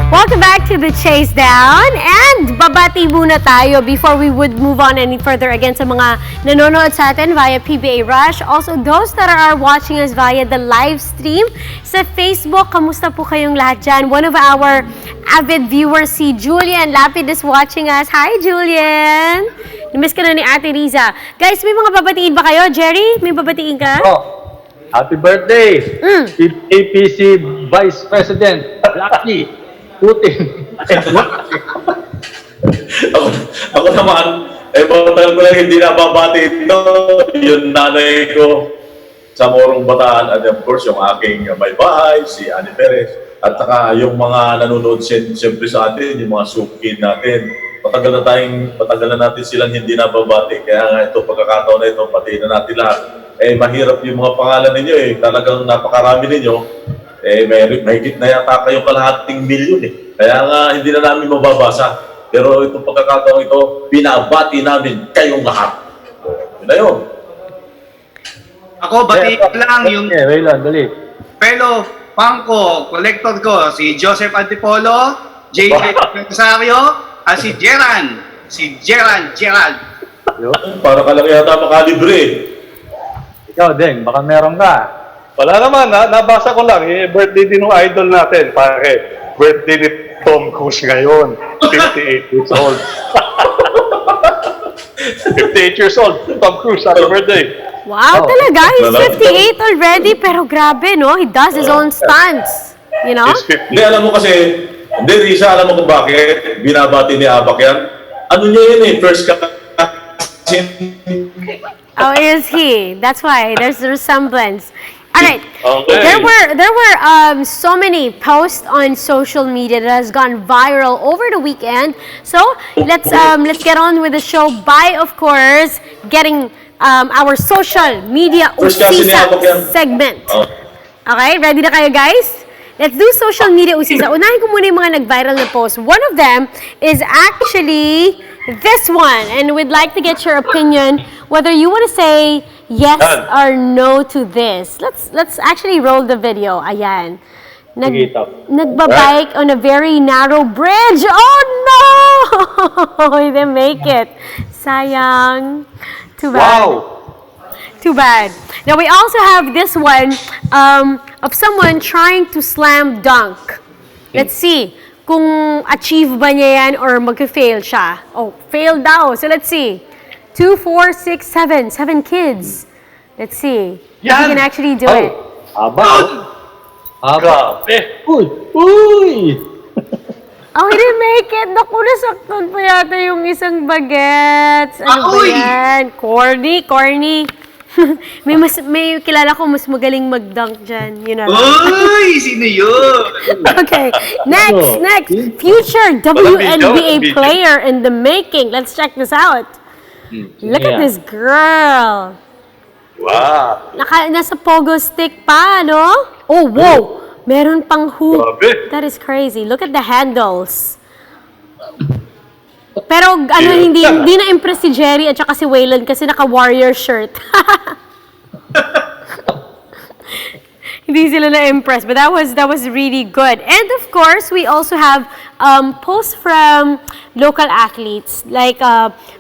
Welcome back to the Chasedown, and babati muna tayo before we would move on any further again sa mga nanonood sa atin via PBA Rush. Also, those that are watching us via the live stream sa Facebook, kamusta po kayong lahat dyan? One of our avid viewers, si Julian Lapid, is watching us. Hi, Julian! Namiss ka na ni Ate Riza. Guys, may mga babatiin ba kayo? Jerry, may babatiin ka? Oh, happy birthday! APC Vice President, Lucky Putin. ako naman, matagal ko lang hindi nababati ito. Yung nanay ko sa Morong Bataan, at of course, yung aking may bahay, si Annie Perez, at saka yung mga nanonood siyempre sa atin, yung mga suki natin. Matagal na natin silang hindi nababati. Kaya nga ito, pagkakataon na ito, pati na natin lahat. Mahirap yung mga pangalan ninyo talagang napakarami ninyo. Mahigit na yata kayong kalahating milyon Kaya nga, hindi na namin mababasa. Pero itong pagkakataon ito, binabati namin kayong lahat. Yun na yun. Ako, batiin ko lang yung Wait lang, dali. fellow fan ko, collector ko, si Joseph Antipolo, J.J. Rosario, at si Gerald. Para ka lang yata makalibre. Ikaw din, baka meron ka. Wala naman, nabasa ko lang. Birthday din ng idol natin, pare. Birthday ni Tom Cruise ngayon. 58 years old. 58 years old, Tom Cruise, happy birthday. Wow, talaga? He's 58 already, pero grabe, no? He does his own stunts. You know? He's 50. Hindi, alam mo kasi, hindi, Risa, alam mo kung bakit binabati ni Abak yan? Ano niya yun first cousin. Oh, is he? That's why there's a resemblance. All right. Okay. There were so many posts on social media that has gone viral over the weekend. So let's get on with the show by, of course, getting our social media usisa segment. Okay, ready na kayo, guys? Let's do social media usisa. Unahin ko muna yung mga nag-viral na posts. One of them is actually this one, and we'd like to get your opinion whether you want to say yes or no to this. Let's actually roll the video. Ayan. Nagbabike on a very narrow bridge. Oh no! He didn't make it. Sayang. Too bad. Wow! Too bad. Now we also have this one of someone trying to slam dunk. Let's see kung achieve ba niya yan or mag-fail siya. Oh, fail daw. So let's see. 2, 4, 6, 7. 7 kids. Let's see if he can actually do it. Grabe. Uy! Oh, he didn't make it. Naku, nasaktan pa yata yung isang bagets. Ano ba yan? Corny. may kilala ko mas magaling mag-dunk dyan. You know. Uy! Sino yun? Okay, next. Future WNBA player in the making. Let's check this out. Look at this girl. Wow. Nasa pogo stick pa, no? Oh, wow! Meron pang hoop. Grabe. That is crazy. Look at the handles. Pero hindi na-impress si Jerry at saka si Waylon kasi naka-warrior shirt. Hindi sila na-impress, but that was really good. And of course, we also have posts from local athletes like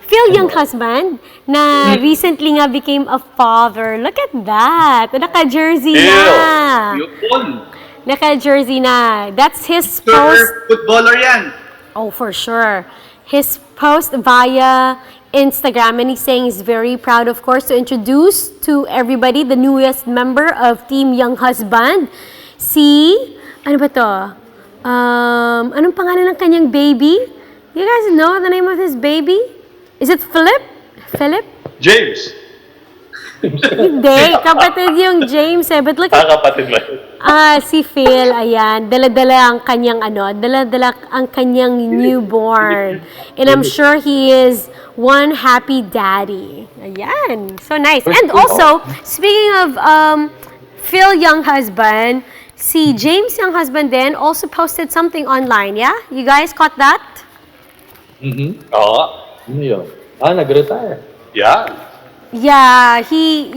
Phil Young husband na recently nga became a father. Look at that. Naka-jersey na. Yun. Naka-jersey na. That's his Sir, post. footballer yan. Oh, for sure. His post via Instagram, and he's saying he's very proud, of course, to introduce to everybody the newest member of Team Young Husband. Ano ba to? Anong pangalan ng kanyang baby? You guys know the name of his baby? Is it Philip? Philip? James. Hindi, kapatid yung James eh. But look at Kapatid ba? si Phil, ayan, dala-dala ang kanyang newborn. And I'm sure he is one happy daddy. Ayan, so nice. And also, speaking of Phil Young husband, si James Young husband then also posted something online, yeah? You guys caught that? Oo. Ano yun? Nag-retire. Yeah. Yeah, he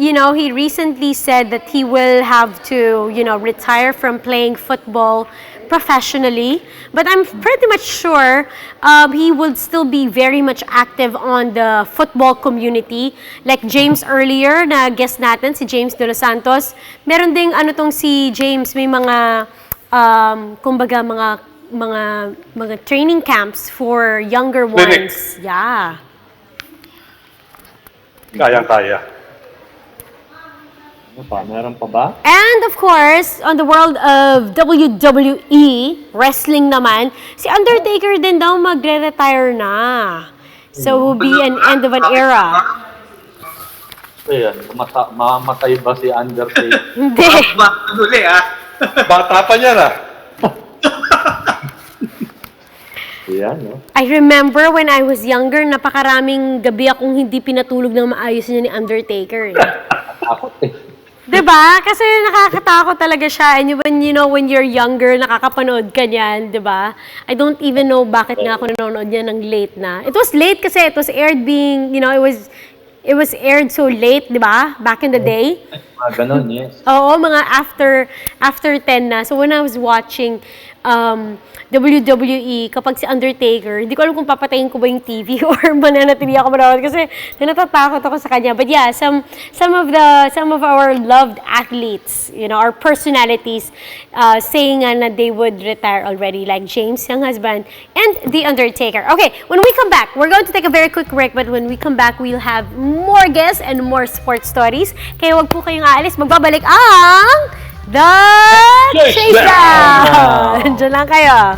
recently said that he will have to, retire from playing football professionally. But I'm pretty much sure he would still be very much active on the football community. Like James earlier, na guest natin, si James De Los Santos. Meron ding si James, may mga, kumbaga mga training camps for younger ones. Clinic. Yeah. Kayang-kaya. Ano pa? Meron pa ba? And of course, on the world of WWE, wrestling naman, si Undertaker din daw magre-retire na. So, will be an end of an era. Ayan, mamatay ba si Undertaker? Hindi. Huli Bata pa niya na. Ayan, no? I remember when I was younger, napakaraming gabi akong hindi pinatulog ng maayos niya ni Undertaker. Takot eh. Diba? Kasi nakakatakot talaga siya. And when you're younger, nakakapanood ka niyan, diba? I don't even know bakit nga ako nanonood niya ng late na. It was late kasi it was aired it was aired so late, diba? Back in the day. Ganon, yes. Oo, mga after 10 na. So when I was watching WWE, kapag si Undertaker, hindi ko alam kung papatayin ko ba yung TV or mananatili ako manood kasi natatakot ako sa kanya. But yeah, some of our loved athletes, our personalities, saying na they would retire already, like James, Young husband, and The Undertaker. Okay, when we come back, we're going to take a very quick break, but when we come back, we'll have more guests and more sports stories. Kaya wag po kayong aalis, magbabalik ang The Chasedown! Diyan lang kayo.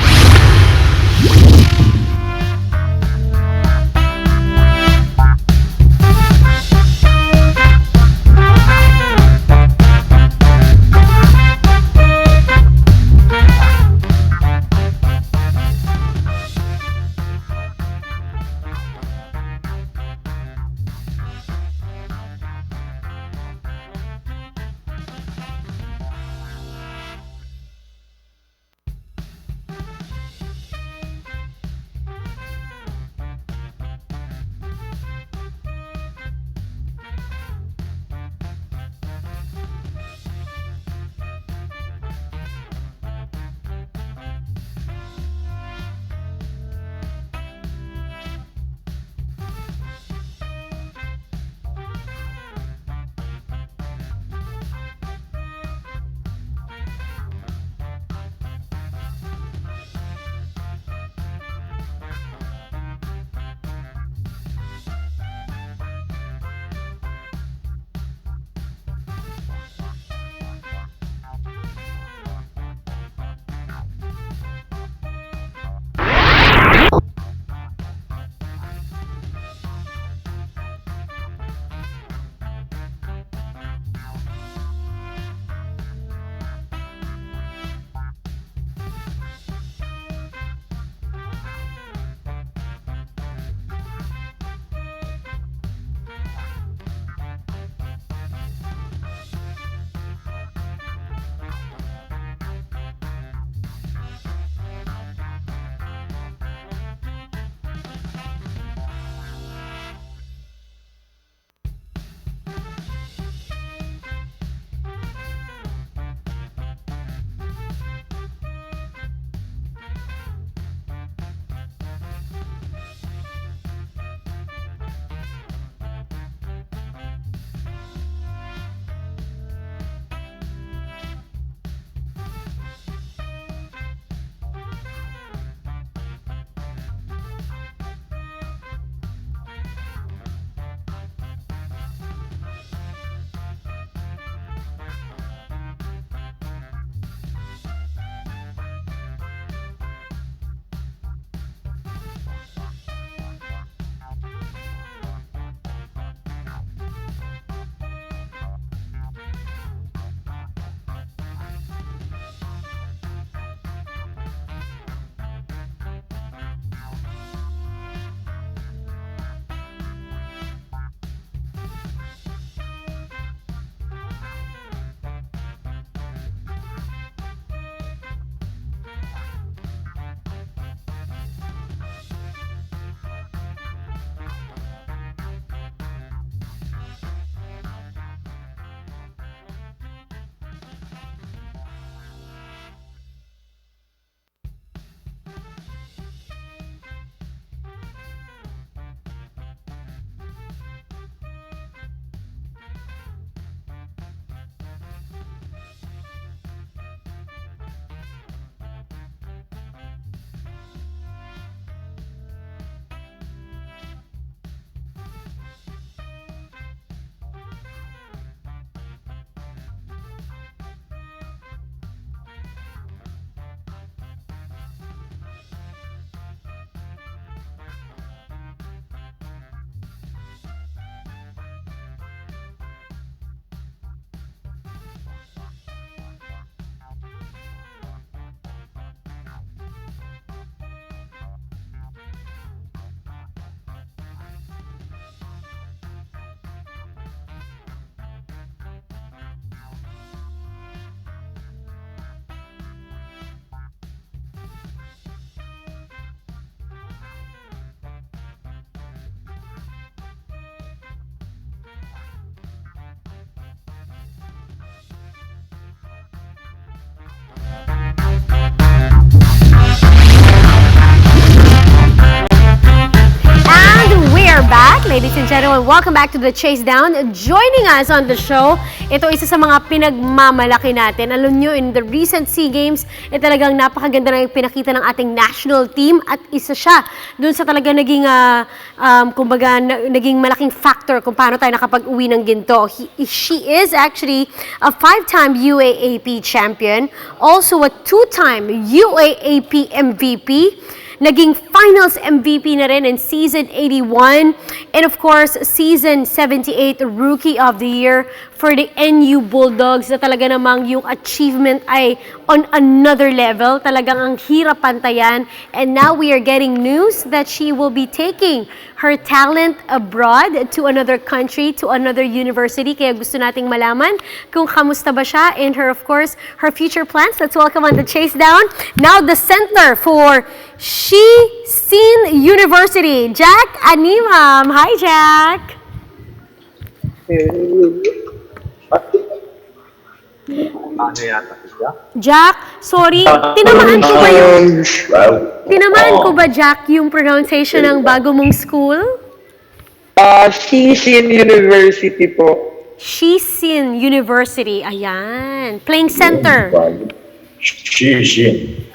gentlemen, welcome back to the Chasedown. Joining us on the show, ito isa sa mga pinagmamalaki natin. Alam nyo, in the recent SEA Games, talagang napakaganda na yung pinakita ng ating national team at isa siya dun sa talaga naging, naging malaking factor kung paano tayo nakapag-uwi ng ginto. She is actually a 5-time UAAP champion, also a 2-time UAAP MVP, naging finals MVP na rin in season 81, and of course, season 78 Rookie of the Year for the NU Bulldogs na talaga namang yung achievement ay on another level. Talagang ang hirap pantayan. And now we are getting news that she will be taking her talent abroad to another country, to another university. Kaya gusto nating malaman kung kamusta ba siya and her, of course, her future plans. Let's welcome on the Chasedown. Now the center for Chasedown University, Jack Animam. Hi, Jack. Ano yata siya? Jack, sorry, tinamaan ko ba tinamaan ko ba, Jack, yung pronunciation ng bago mong school? Chasedown University po. Chasedown University, ayan. Playing center. Shishin.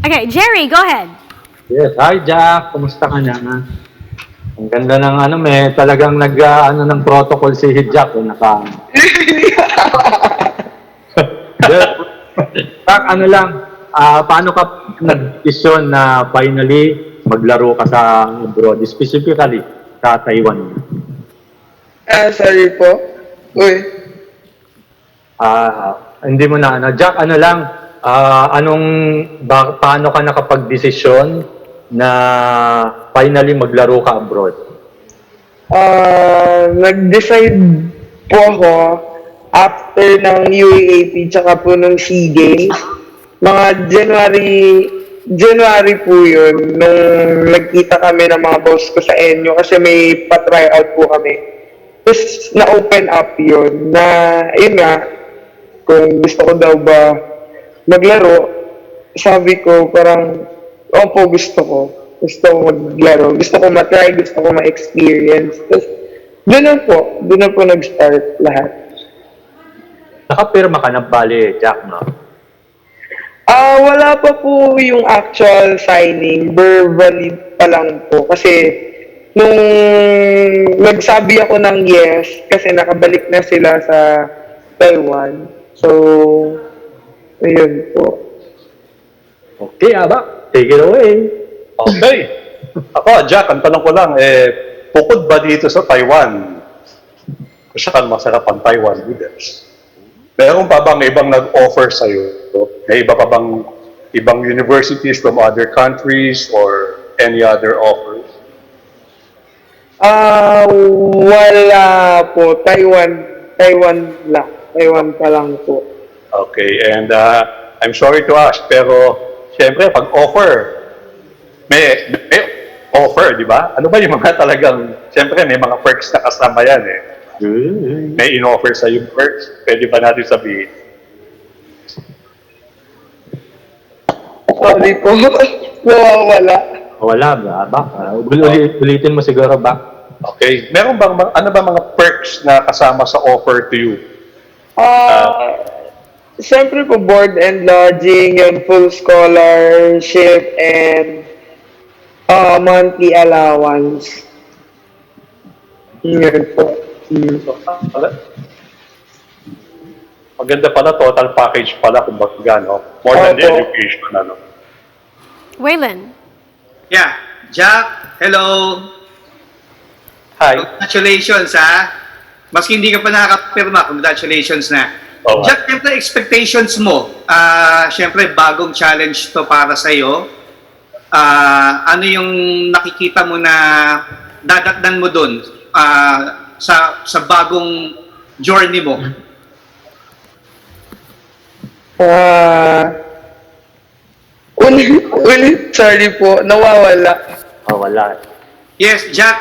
Okay, Jerry, go ahead. Yes, hi Jack, kumusta ka na? Ang ganda ng talagang ng protocol si Jack, Jack, paano ka nag-desisyon na finally maglaro ka sa abroad, specifically sa Taiwan? Sorry po. Uy. Hindi mo na, Jack, paano ka nakapag-desisyon na finally maglaro ka abroad? Nag-decide po ako after ng UAAP tsaka po ng SEA Games. Mga January po yun, nung nagkita kami ng mga boss ko sa NU kasi may pa-tryout po kami. Tapos na-open up yun na, yun nga, kung gusto ko daw ba maglaro, sabi ko parang, opo, gusto ko maglaro, gusto ko matry, gusto ko ma-experience. Tapos, doon na po nag-start lahat. Nakapirma ka na bali, Jack, no? Wala pa po yung actual signing, verbally pa lang po. Kasi, nung nagsabi ako ng yes, kasi nakabalik na sila sa Taiwan. So, ayun po. Okay, Aba, take it away. Okay. Ako, Jack, ang tanong ko lang, bukod ba dito sa Taiwan, masyadong masarap ang Taiwan noodles, meron pa bang ibang nag-offer sa'yo? May iba pa bang ibang universities from other countries or any other offers? Wala po. Taiwan pa lang po. Okay, and I'm sorry to ask, pero siyempre, pag offer, may offer, di ba? Ano ba yung mga talagang, siyempre may mga perks na kasama yan eh. May in-offer sa yung perks, pwede ba natin sabihin? Sorry po. Wala. Wala ba? Ulitin mo siguro ba? Okay, meron bang, ano ba mga perks na kasama sa offer to you? Siyempre po, board and lodging, yung full scholarship, and monthly allowance. Yun po. Maganda pala, total package pala kung bakit no? More than the education, ano? Waylon. Yeah, Jack, hello. Hi. Congratulations, ha? Maski hindi ka pa nakakapirma, congratulations na. Oh, Jack, siyempre expectations mo, siyempre bagong challenge to para sa'yo. Ano yung nakikita mo na dadatnan mo dun sa bagong journey mo? Ulit, sorry po, nawawala. Wala. Yes, Jack,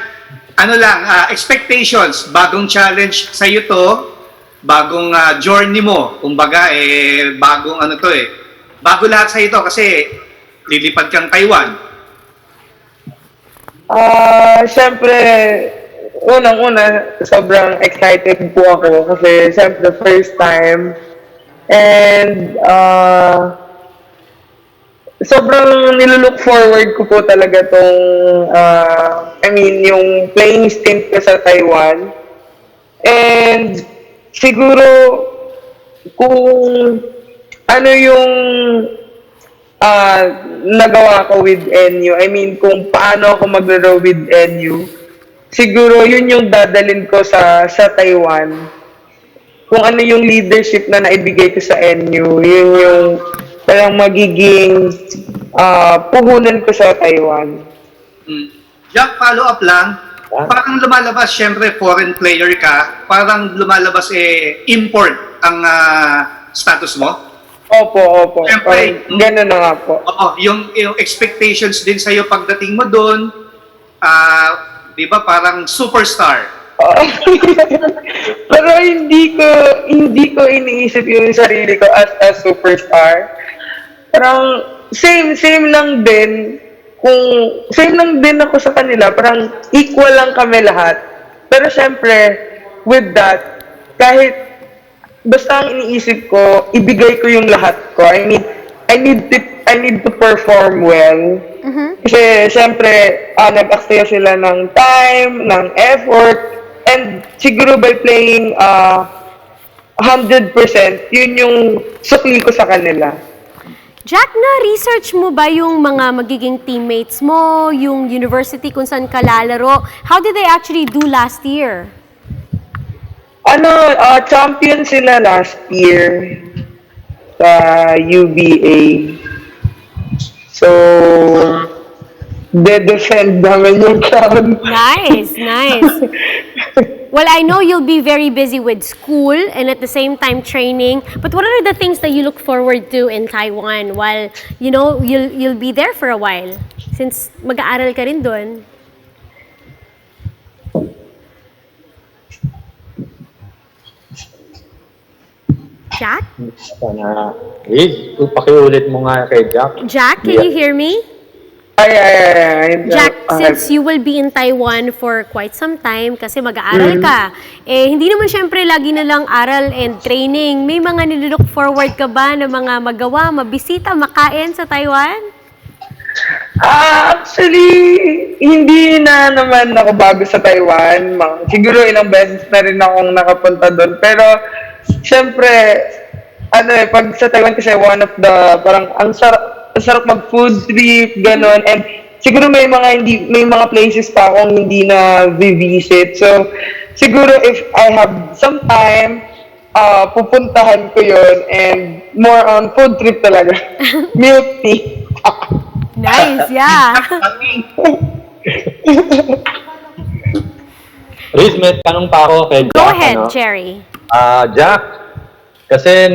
ano lang, expectations, bagong challenge sa'yo to, bagong journey mo, kumbaga, bagong ano to bago lahat sa'yo to kasi lilipad kang Taiwan. Siyempre, unang-una, sobrang excited po ako kasi siyempre first time. And sobrang nilulook forward ko po talaga tong, yung playing stint ko sa Taiwan. And siguro, kung ano yung nagawa ko with NU, kung paano ako maglaro with NU, siguro yun yung dadalin ko sa Taiwan. Kung ano yung leadership na naibigay ko sa NU, yun yung parang magiging puhunan ko sa Taiwan. Jack, follow up lang. Parang lumalabas, syempre, foreign player ka. Parang lumalabas, import ang status mo. Opo. Siyempre, Gano'n na nga po. Oo, yung expectations din sa'yo pagdating mo doon, di ba, parang superstar. Pero hindi ko iniisip yung sarili ko as a superstar. Parang same lang din. Kung same lang din ako sa kanila, parang equal lang kami lahat. Pero syempre, with that, kahit basta ang iniisip ko, ibigay ko yung lahat ko. I need to perform well. Kasi syempre, nag-aksaya sila ng time, ng effort, and siguro by playing 100%, yun yung sukli ko sa kanila. Jack, na-research mo ba yung mga magiging teammates mo, yung university kung saan ka lalaro? How did they actually do last year? Champion sila last year sa UBA. So, de-defend namin yung crown. Nice. Well, I know you'll be very busy with school and at the same time training. But what are the things that you look forward to in Taiwan while, you'll be there for a while? Since mag-aaral ka rin doon. Jack? Liz, pakiulit mo nga kay Jack. Jack, can you hear me? Ay. Jack, since you will be in Taiwan for quite some time kasi mag-aaral ka, hindi naman syempre lagi na lang aral and training. May mga nilook forward ka ba na mga magawa, mabisita, makain sa Taiwan? Actually, hindi na naman ako bago sa Taiwan. Siguro ilang beses na rin akong nakapunta doon. Pero, syempre, pag sa Taiwan kasi one of the, parang ang sarap mag-food trip, gano'n. And siguro may mga places pa akong hindi na visit. So, siguro if I have some time, pupuntahan ko yun and more on food trip talaga. Milk tea. Nice, yeah. Riz, may tanong pa ako kay Jack. Go ahead, Cherry. Jack, kasi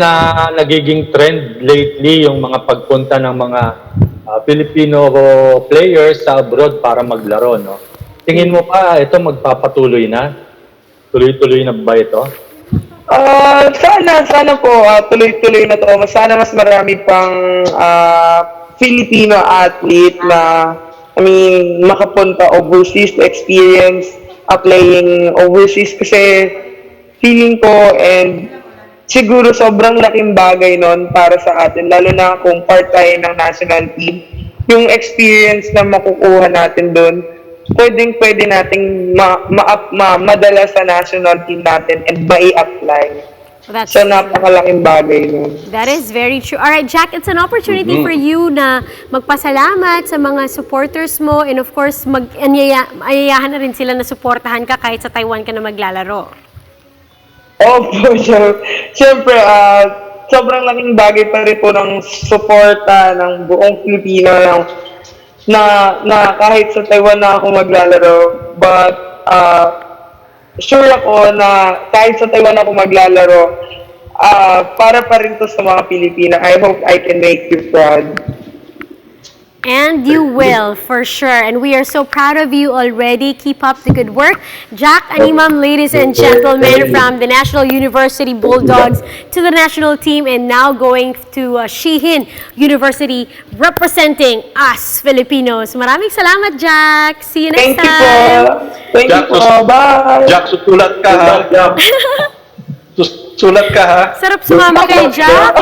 nagiging trend lately yung mga pagpunta ng mga Filipino players sa abroad para maglaro, no? Tingin mo pa ito magpapatuloy na? Tuloy-tuloy na ba ito? Sana po tuloy-tuloy na to. Sana mas marami pang Filipino athlete na makapunta overseas to experience playing overseas kasi feeling ko and siguro sobrang laking bagay nun para sa atin, lalo na kung part tayo ng national team. Yung experience na makukuha natin dun, pwede nating madala sa national team natin and mai-apply. So, napakalaking bagay nun. That is very true. Alright, Jack, it's an opportunity for you na magpasalamat sa mga supporters mo and of course, ayayahan na rin sila na suportahan ka kahit sa Taiwan ka na maglalaro. Opo, siyempre, sobrang laking bagay pa rin po ng suporta ng buong Pilipino na kahit sa Taiwan na ako maglalaro, but sure ako na kahit sa Taiwan ako maglalaro, para pa rin to sa mga Pilipino. I hope I can make you proud. And you will, for sure. And we are so proud of you already. Keep up the good work. Jack Animam, ladies and gentlemen, from the National University Bulldogs to the national team and now going to Shihin University representing us Filipinos. Maraming salamat, Jack. See you next Thank you time. po. Thank you po. Bye. Jack, susulat ka ha. Susulat ka ha. Sarap sumama kay Jack.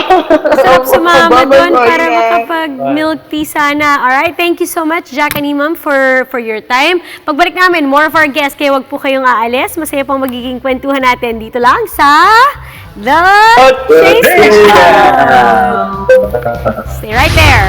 Sarap sumama doon Bye-bye. para makapag-milk tea sana. Alright, thank you so much, Jack Animam, for your time. Pagbalik namin, more of our guests, kaya wag po kayong aalis. Masaya pong magiging kwentuhan natin dito lang sa The Chasedown. Stay right there.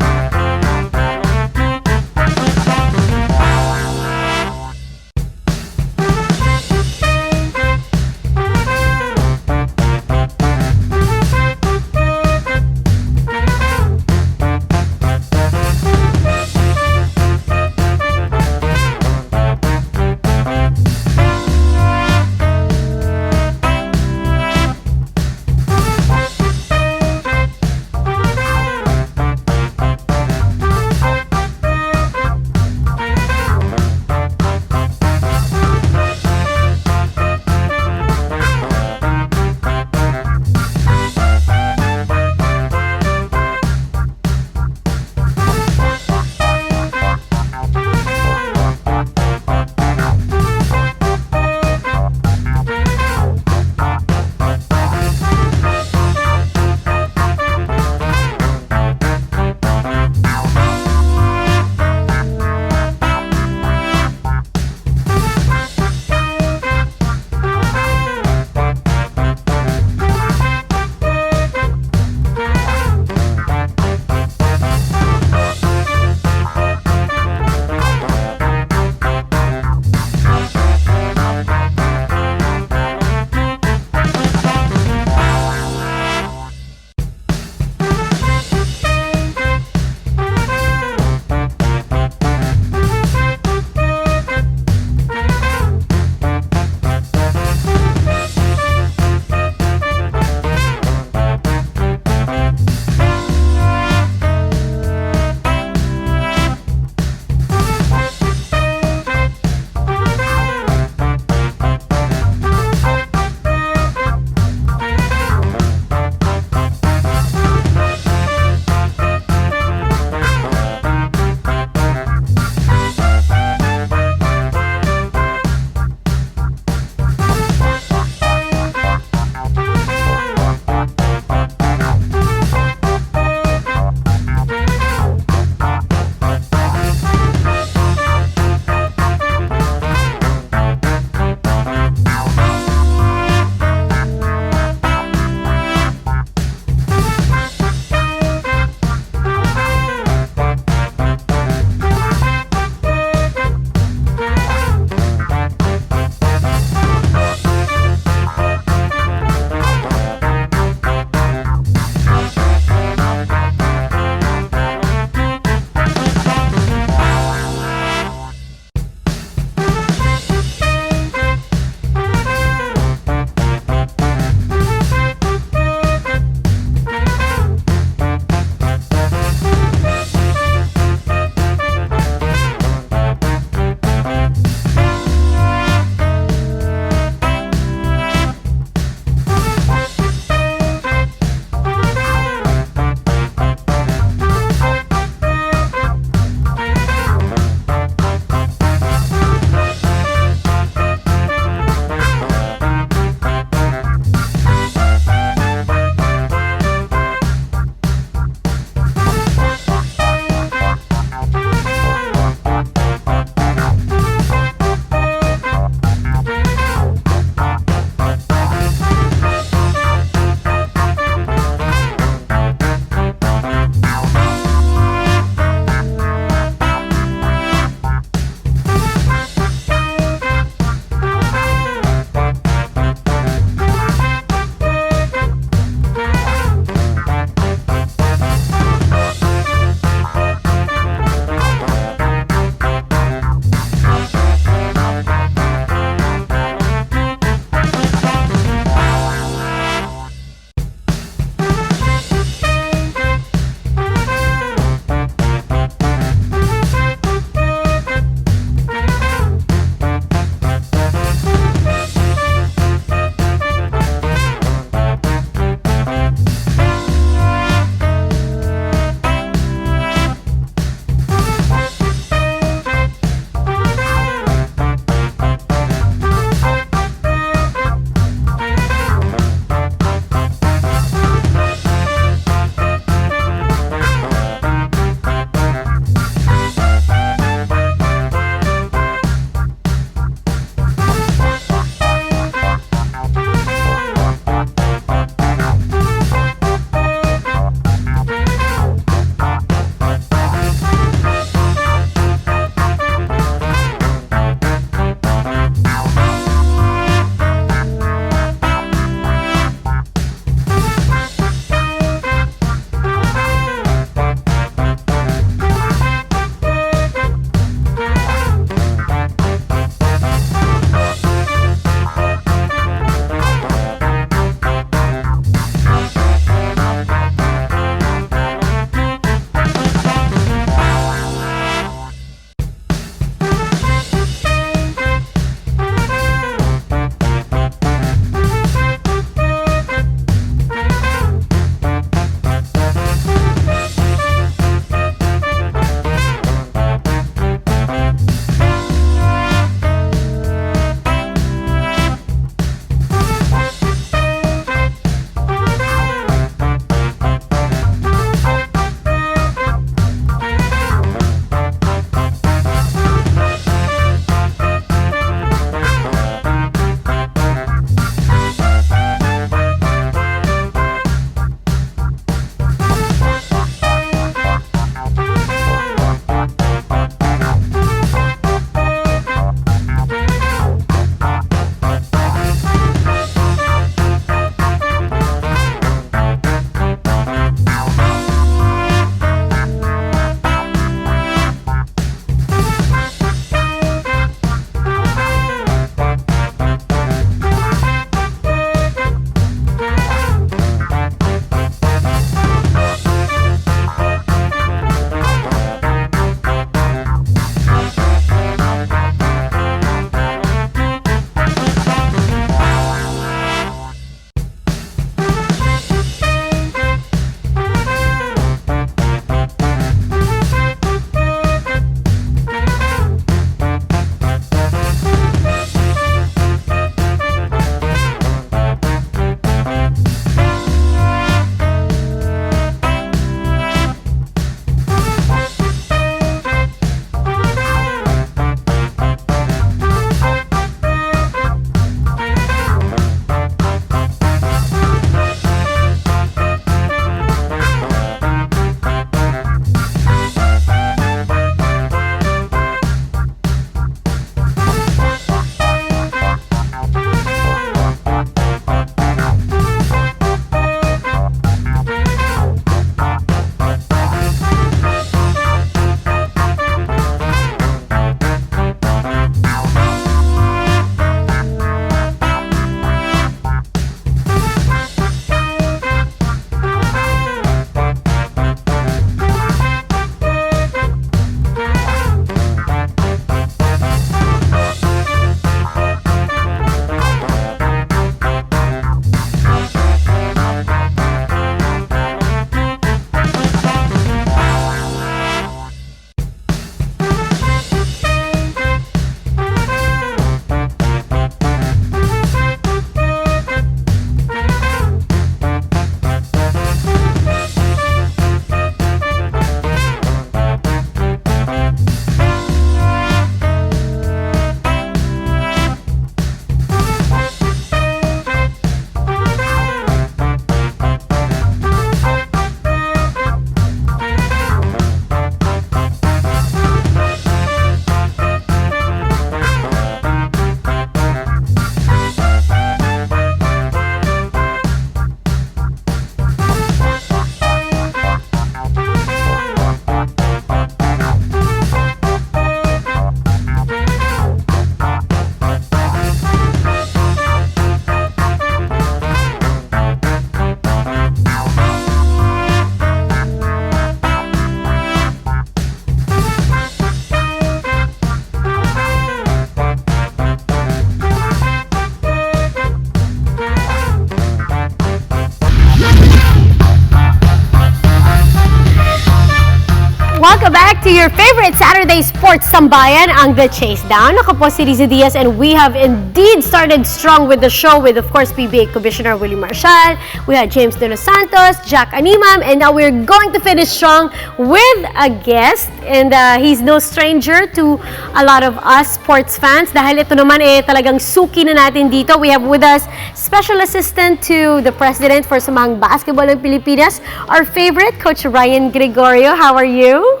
Welcome back to your favorite Saturday sports sambayan, ang The Chasedown. Ako po si Riza Diaz, and we have indeed started strong with the show with, of course, PBA Commissioner Willie Marcial. We had James De Los Santos, Jack Animam, and now we're going to finish strong with a guest. And he's no stranger to a lot of us sports fans dahil ito naman talagang suki na natin dito. We have with us Special Assistant to the President for Samahang Basketball ng Pilipinas, our favorite, Coach Ryan Gregorio. How are you?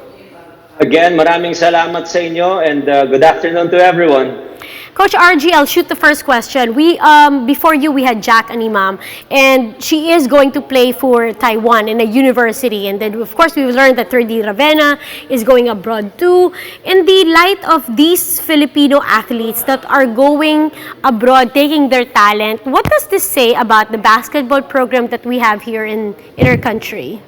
Again, maraming salamat sa inyo and good afternoon to everyone. Coach RG, I'll shoot the first question. Before you, we had Jack Animam, and she is going to play for Taiwan in a university. And then, of course, we've learned that 3D Ravenna is going abroad too. In the light of these Filipino athletes that are going abroad, taking their talent, what does this say about the basketball program that we have here in our country?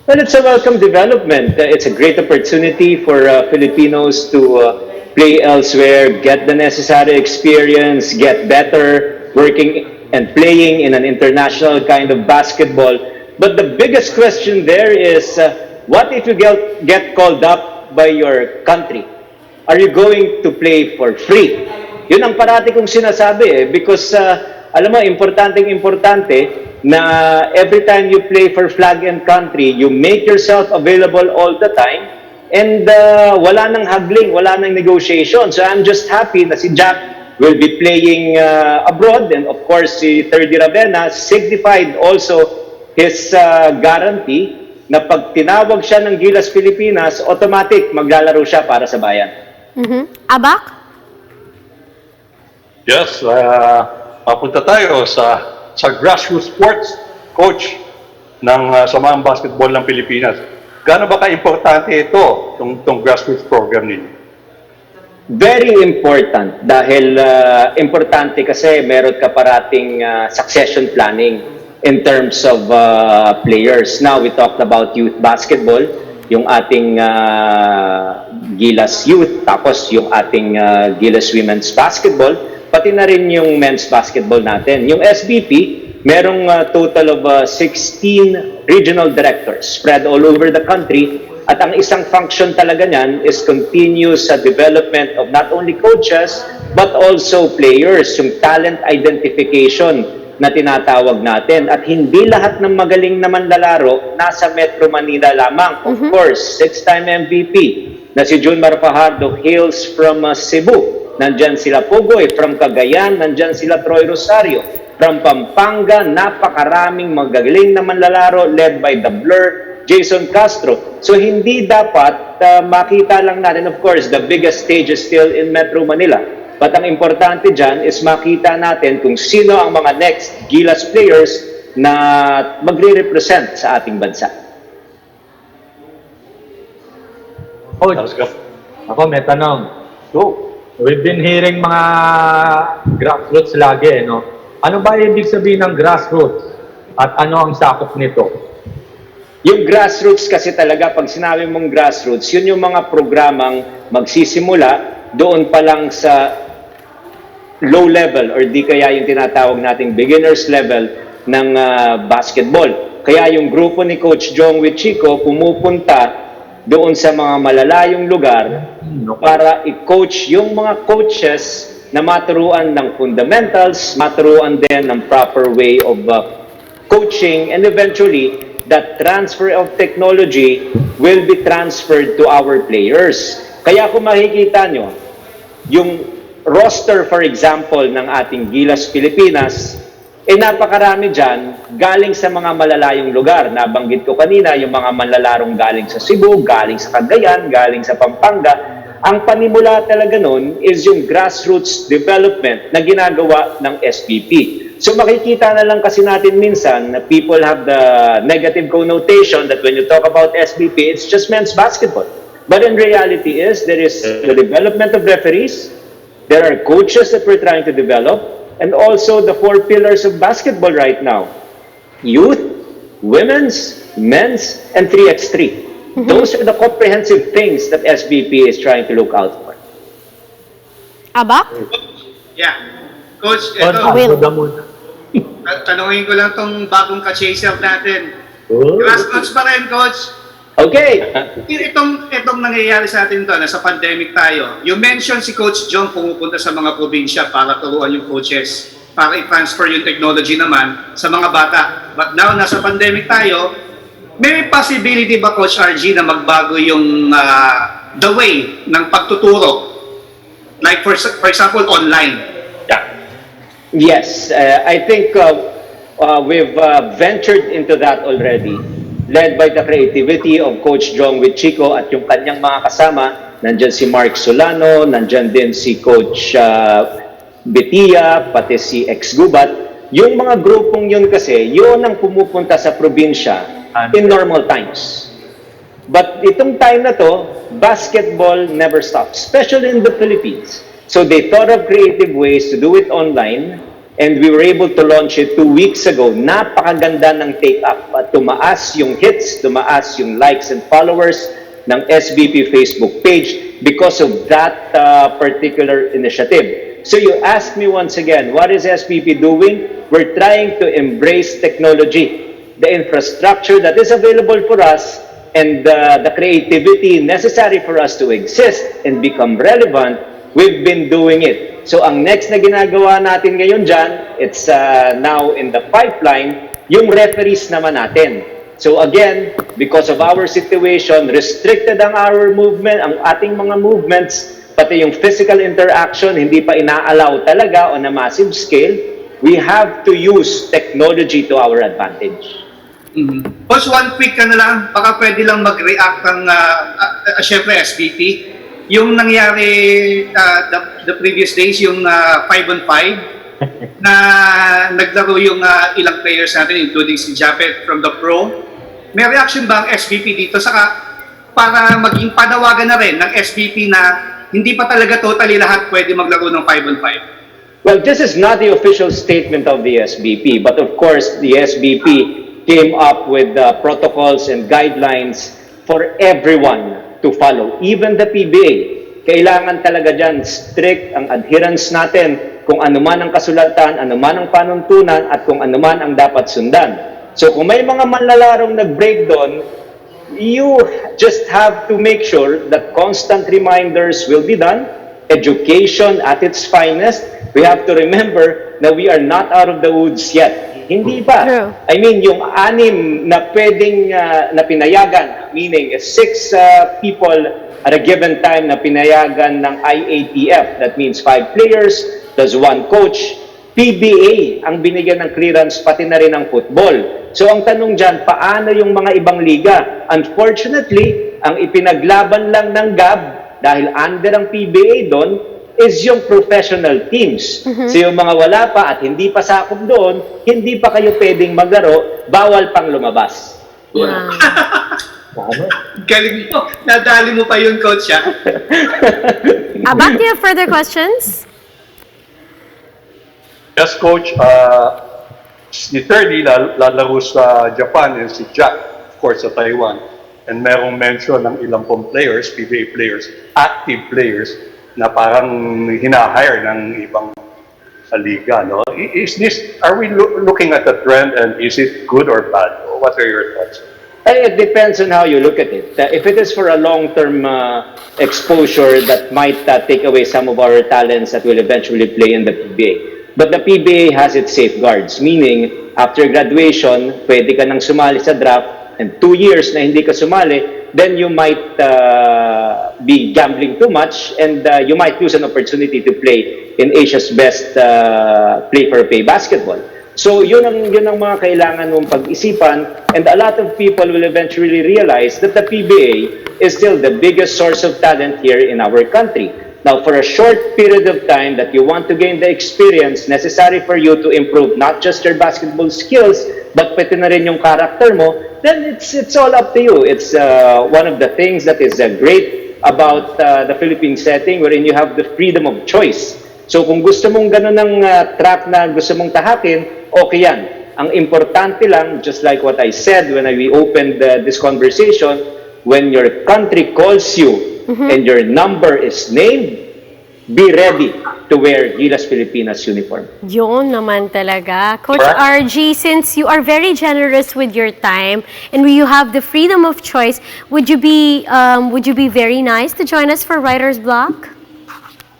Well, it's a welcome development. It's a great opportunity for Filipinos to play elsewhere, get the necessary experience, get better working and playing in an international kind of basketball. But the biggest question there is, what if you get called up by your country? Are you going to play for free? Yun ang parati kong sinasabi because alam mo, importante na every time you play for flag and country, you make yourself available all the time. And wala nang haggling, wala nang negotiation. So I'm just happy na si Jack will be playing abroad. And of course, si 3D Ravenna signified also his guarantee na pag tinawag siya ng Gilas Pilipinas, automatic maglalaro siya para sa bayan. Abak? Yes, papunta tayo sa grassroots sports coach ng Samahang Basketball ng Pilipinas. Gaano ba ka-importante itong grassroots program ninyo? Very important dahil importante kasi meron ka parating succession planning in terms of players. Now we talked about youth basketball, yung ating Gilas Youth, tapos yung ating Gilas Women's Basketball, pati na rin yung men's basketball natin. Yung SBP, merong total of 16 regional directors spread all over the country. At ang isang function talaga niyan is continuous development of not only coaches but also players, yung talent identification na tinatawag natin. At hindi lahat ng magaling na manlalaro nasa Metro Manila lamang. Of course, 6-time MVP na si Junmar Fajardo hails from Cebu. Nandyan sila Pugoy. From Cagayan, nandyan sila Troy Rosario. From Pampanga, napakaraming magagaling na manlalaro led by the Blur, Jason Castro. So hindi dapat makita lang natin, of course, the biggest stage is still in Metro Manila. But ang importante dyan is makita natin kung sino ang mga next Gilas players na magre-represent sa ating bansa. Coach, ako may tanong. Go. We've been hearing mga grassroots lagi, no? Ano ba ibig sabihin ng grassroots? At ano ang sakop nito? Yung grassroots kasi talaga, pag sinabi mong grassroots, yun yung mga programang magsisimula doon pa lang sa low level or di kaya yung tinatawag nating beginners level ng basketball. Kaya yung grupo ni Coach Jong Wichico pumupunta doon sa mga malalayong lugar para i-coach yung mga coaches na maturuan ng fundamentals, maturuan din ng proper way of coaching, and eventually, that transfer of technology will be transferred to our players. Kaya kung makikita nyo, yung roster, for example, ng ating Gilas Pilipinas, napakarami dyan galing sa mga malalayong lugar. Nabanggit ko kanina, yung mga manlalarong galing sa Cebu, galing sa Cagayan, galing sa Pampanga. Ang panimula talaga nun is yung grassroots development na ginagawa ng SPP. So makikita na lang kasi natin minsan na people have the negative connotation that when you talk about SPP, it's just men's basketball. But in reality there is the development of referees, there are coaches that we're trying to develop, and also the 4 pillars of basketball right now. Youth, women's, men's, and 3x3. Those are the comprehensive things that SBP is trying to look out for. Abak? Yeah. Coach, Will. tanungin ko lang tong bagong ka-chaser natin. Oh. Grassroots pa rin, Coach. Okay. Itong nangyayari sa atin to, na sa pandemic tayo, you mentioned si Coach John pumupunta sa mga probinsya para turuan yung coaches, para i-transfer yung technology naman sa mga bata. But now, nasa pandemic tayo, may possibility ba, Coach RG, na magbago yung the way ng pagtuturo? Like for example, online. Yeah. Yes, I think we've ventured into that already, led by the creativity of Coach Jong with Chico at yung kanyang mga kasama. Nandyan si Mark Solano, nandyan din si Coach Betia, pati si Ex-Gubat. Yung mga grupong yun kasi, yun ang pumupunta sa probinsya in normal times. But itong time na to, basketball never stops, especially in the Philippines. So they thought of creative ways to do it online, and we were able to launch it 2 weeks ago. Napakaganda ng take-up. At tumaas yung hits, tumaas yung likes and followers ng SBP Facebook page because of that particular initiative. So you ask me once again, what is SBP doing? We're trying to embrace technology, the infrastructure that is available for us, and the creativity necessary for us to exist and become relevant. We've been doing it. So ang next na ginagawa natin ngayon dyan, it's now in the pipeline, yung referees naman natin. So again, because of our situation, restricted ang our movement, ang ating mga movements, pati yung physical interaction, hindi pa ina-allow talaga on a massive scale, we have to use technology to our advantage. Coach, one quick ka na lang, baka pwede lang mag-react ang, syempre, SBP. Yung nangyari the previous days, yung 5-on-5, na naglaro yung ilang players natin, including si Japet from the Pro. May reaction ba ang SBP dito? Saka para maging panawagan na rin ng SBP na hindi pa talaga totally lahat pwede maglaro ng 5-on-5? Well, this is not the official statement of the SBP, but of course, the SBP came up with protocols and guidelines for everyone to follow, even the PBA. Kailangan talaga dyan strict ang adherence natin kung ano man ang kasulatan, ano man ang panuntunan, at kung ano man ang dapat sundan. So kung may mga manlalarong nag-break doon, you just have to make sure that constant reminders will be done, education at its finest. We have to remember that we are not out of the woods yet. Hindi pa. True. I mean, yung 6 na pwedeng na pinayagan, meaning 6 people at a given time na pinayagan ng IATF. That means 5 players, plus 1 coach. PBA ang binigyan ng clearance, pati na rin ang football. So ang tanong dyan, paano yung mga ibang liga? Unfortunately, ang ipinaglaban lang ng GAB, dahil under ang PBA doon, is yung professional teams. So yung mga wala pa at hindi pa sakop doon, hindi pa kayo pwedeng maglaro, bawal pang lumabas. Wow. Galing mo. Nadali mo pa yun, Coach, ha? Abak, do you have further questions? Yes, Coach. Si Thirdy lalaro sa Japan and si Jack, of course, sa Taiwan. And merong mention ng ilang pong players, PBA players, active players, na parang hinahire ng ibang liga, no? Is this, are we looking at the trend, and is it good or bad? What are your thoughts? It depends on how you look at it. If it is for a long-term exposure, that might take away some of our talents that will eventually play in the PBA. But the PBA has its safeguards, meaning after graduation, pwede ka nang sumali sa draft, and 2 years na hindi ka sumali, then you might be gambling too much, and you might lose an opportunity to play in Asia's best play-for-pay basketball. So yun ang mga kailangan mong pag-isipan, and a lot of people will eventually realize that the PBA is still the biggest source of talent here in our country. Now, for a short period of time that you want to gain the experience necessary for you to improve not just your basketball skills, but pati na rin yung character mo, then it's all up to you. It's one of the things that is great about the Philippine setting, wherein you have the freedom of choice. So kung gusto mong ganun ng track na gusto mong tahakin, okay yan. Ang importante lang, just like what I said when we opened this conversation, when your country calls you and your number is named, be ready to wear Gilas Pilipinas uniform. Yun naman talaga. Coach RG, since you are very generous with your time and you have the freedom of choice, would you be very nice to join us for Writer's Block?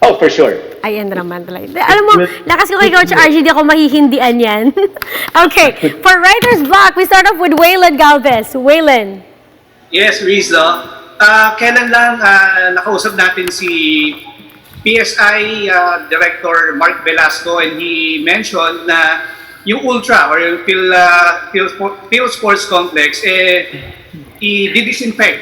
Oh, for sure. Ayan naman talaga. Alam mo, lakas ko kay Coach RG, di ako mahihindian yan. Okay, for Writer's Block, we start off with Waylon Galvez. Waylon. Yes, Rizzo. Kailan lang nakausap natin si PSI Director Mark Velasco, and he mentioned na yung Ultra or yung Phil Sports Complex i-disinfect.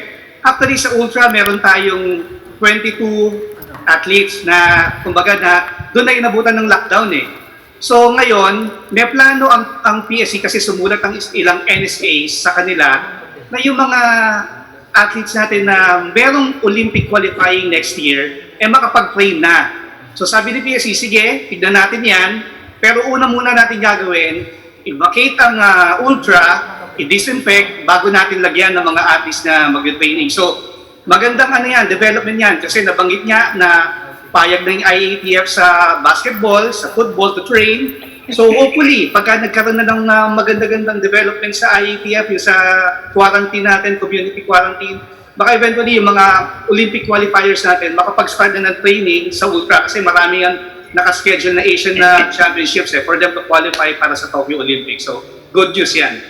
Actually sa Ultra meron tayong 22 athletes na kumbaga na doon na inabutan ng lockdown eh. So ngayon, may plano ang PSC kasi sumulat ang ilang NSA sa kanila na yung mga athletes natin na merong Olympic qualifying next year makapag-train na. So sabi ni PSC, sige, tignan natin yan, pero una muna natin gagawin, i-vacate ang Ultra, i-disinfect bago natin lagyan ng mga athletes na mag-training. So magandang development yan kasi nabanggit niya na payag na yung IATF sa basketball, sa football to train. So hopefully, pagka nagkaroon na ng maganda-gandang development sa IATF, yung sa quarantine natin, community quarantine, baka eventually yung mga Olympic qualifiers natin makapag-start na ng training sa Ultra kasi marami yan nakaschedule na Asian Championships for them to qualify para sa Tokyo Olympics. So good news yan.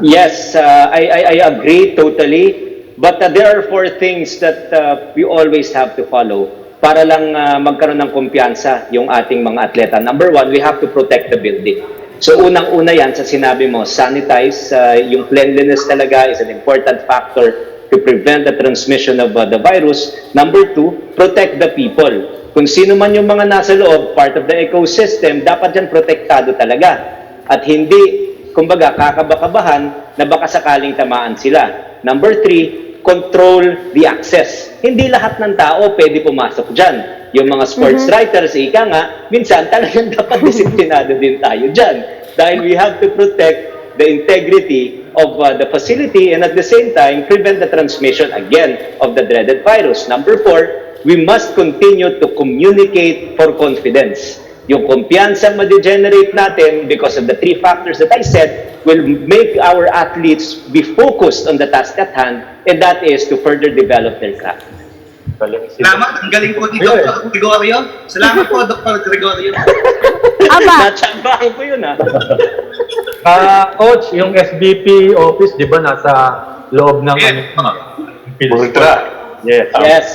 Yes, I agree totally. But there are 4 things that we always have to follow para lang magkaroon ng kumpiyansa yung ating mga atleta. Number 1, we have to protect the building. So unang-una yan sa sinabi mo, sanitize, yung cleanliness talaga is an important factor to prevent the transmission of the virus. Number 2, protect the people. Kung sino man yung mga nasa loob, part of the ecosystem, dapat yan protektado talaga. At hindi, kumbaga, kakabakabahan na baka sakaling tamaan sila. Number 3, control the access. Hindi lahat ng tao pwede pumasok dyan. Yung mga sports writers, ika nga, minsan talagang dapat disiplinado din tayo dyan. Dahil we have to protect the integrity of the facility and at the same time, prevent the transmission again of the dreaded virus. Number 4, we must continue to communicate for confidence. Yung kumpiyansa ma-degenerate natin because of the 3 factors that I said will make our athletes be focused on the task at hand, and that is to further develop their craft. Salamat, ang galing po ni Dr. Gregorio. Salamat po, Dr. Gregorio. Natsambahan ko yun, Coach, yung SBP office, di ba, nasa loob ng Ultra. Yes. Yes.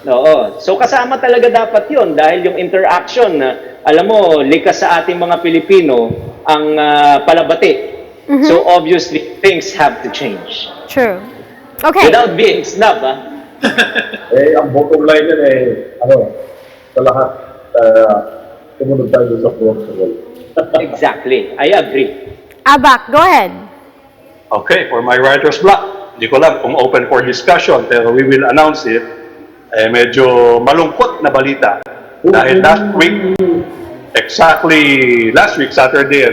Oo. So kasama talaga dapat yun dahil yung interaction, alam mo, likas sa ating mga Pilipino ang palabati. So obviously, things have to change. True. Okay. Without being snub, Ang bottom line yan sa lahat, tumunod tayo sa protocol. Exactly. I agree. Abak, go ahead. Okay, for my writer's block, hindi ko lang kung open for discussion, pero we will announce it. Medyo malungkot na balita. Dahil last week, Saturday,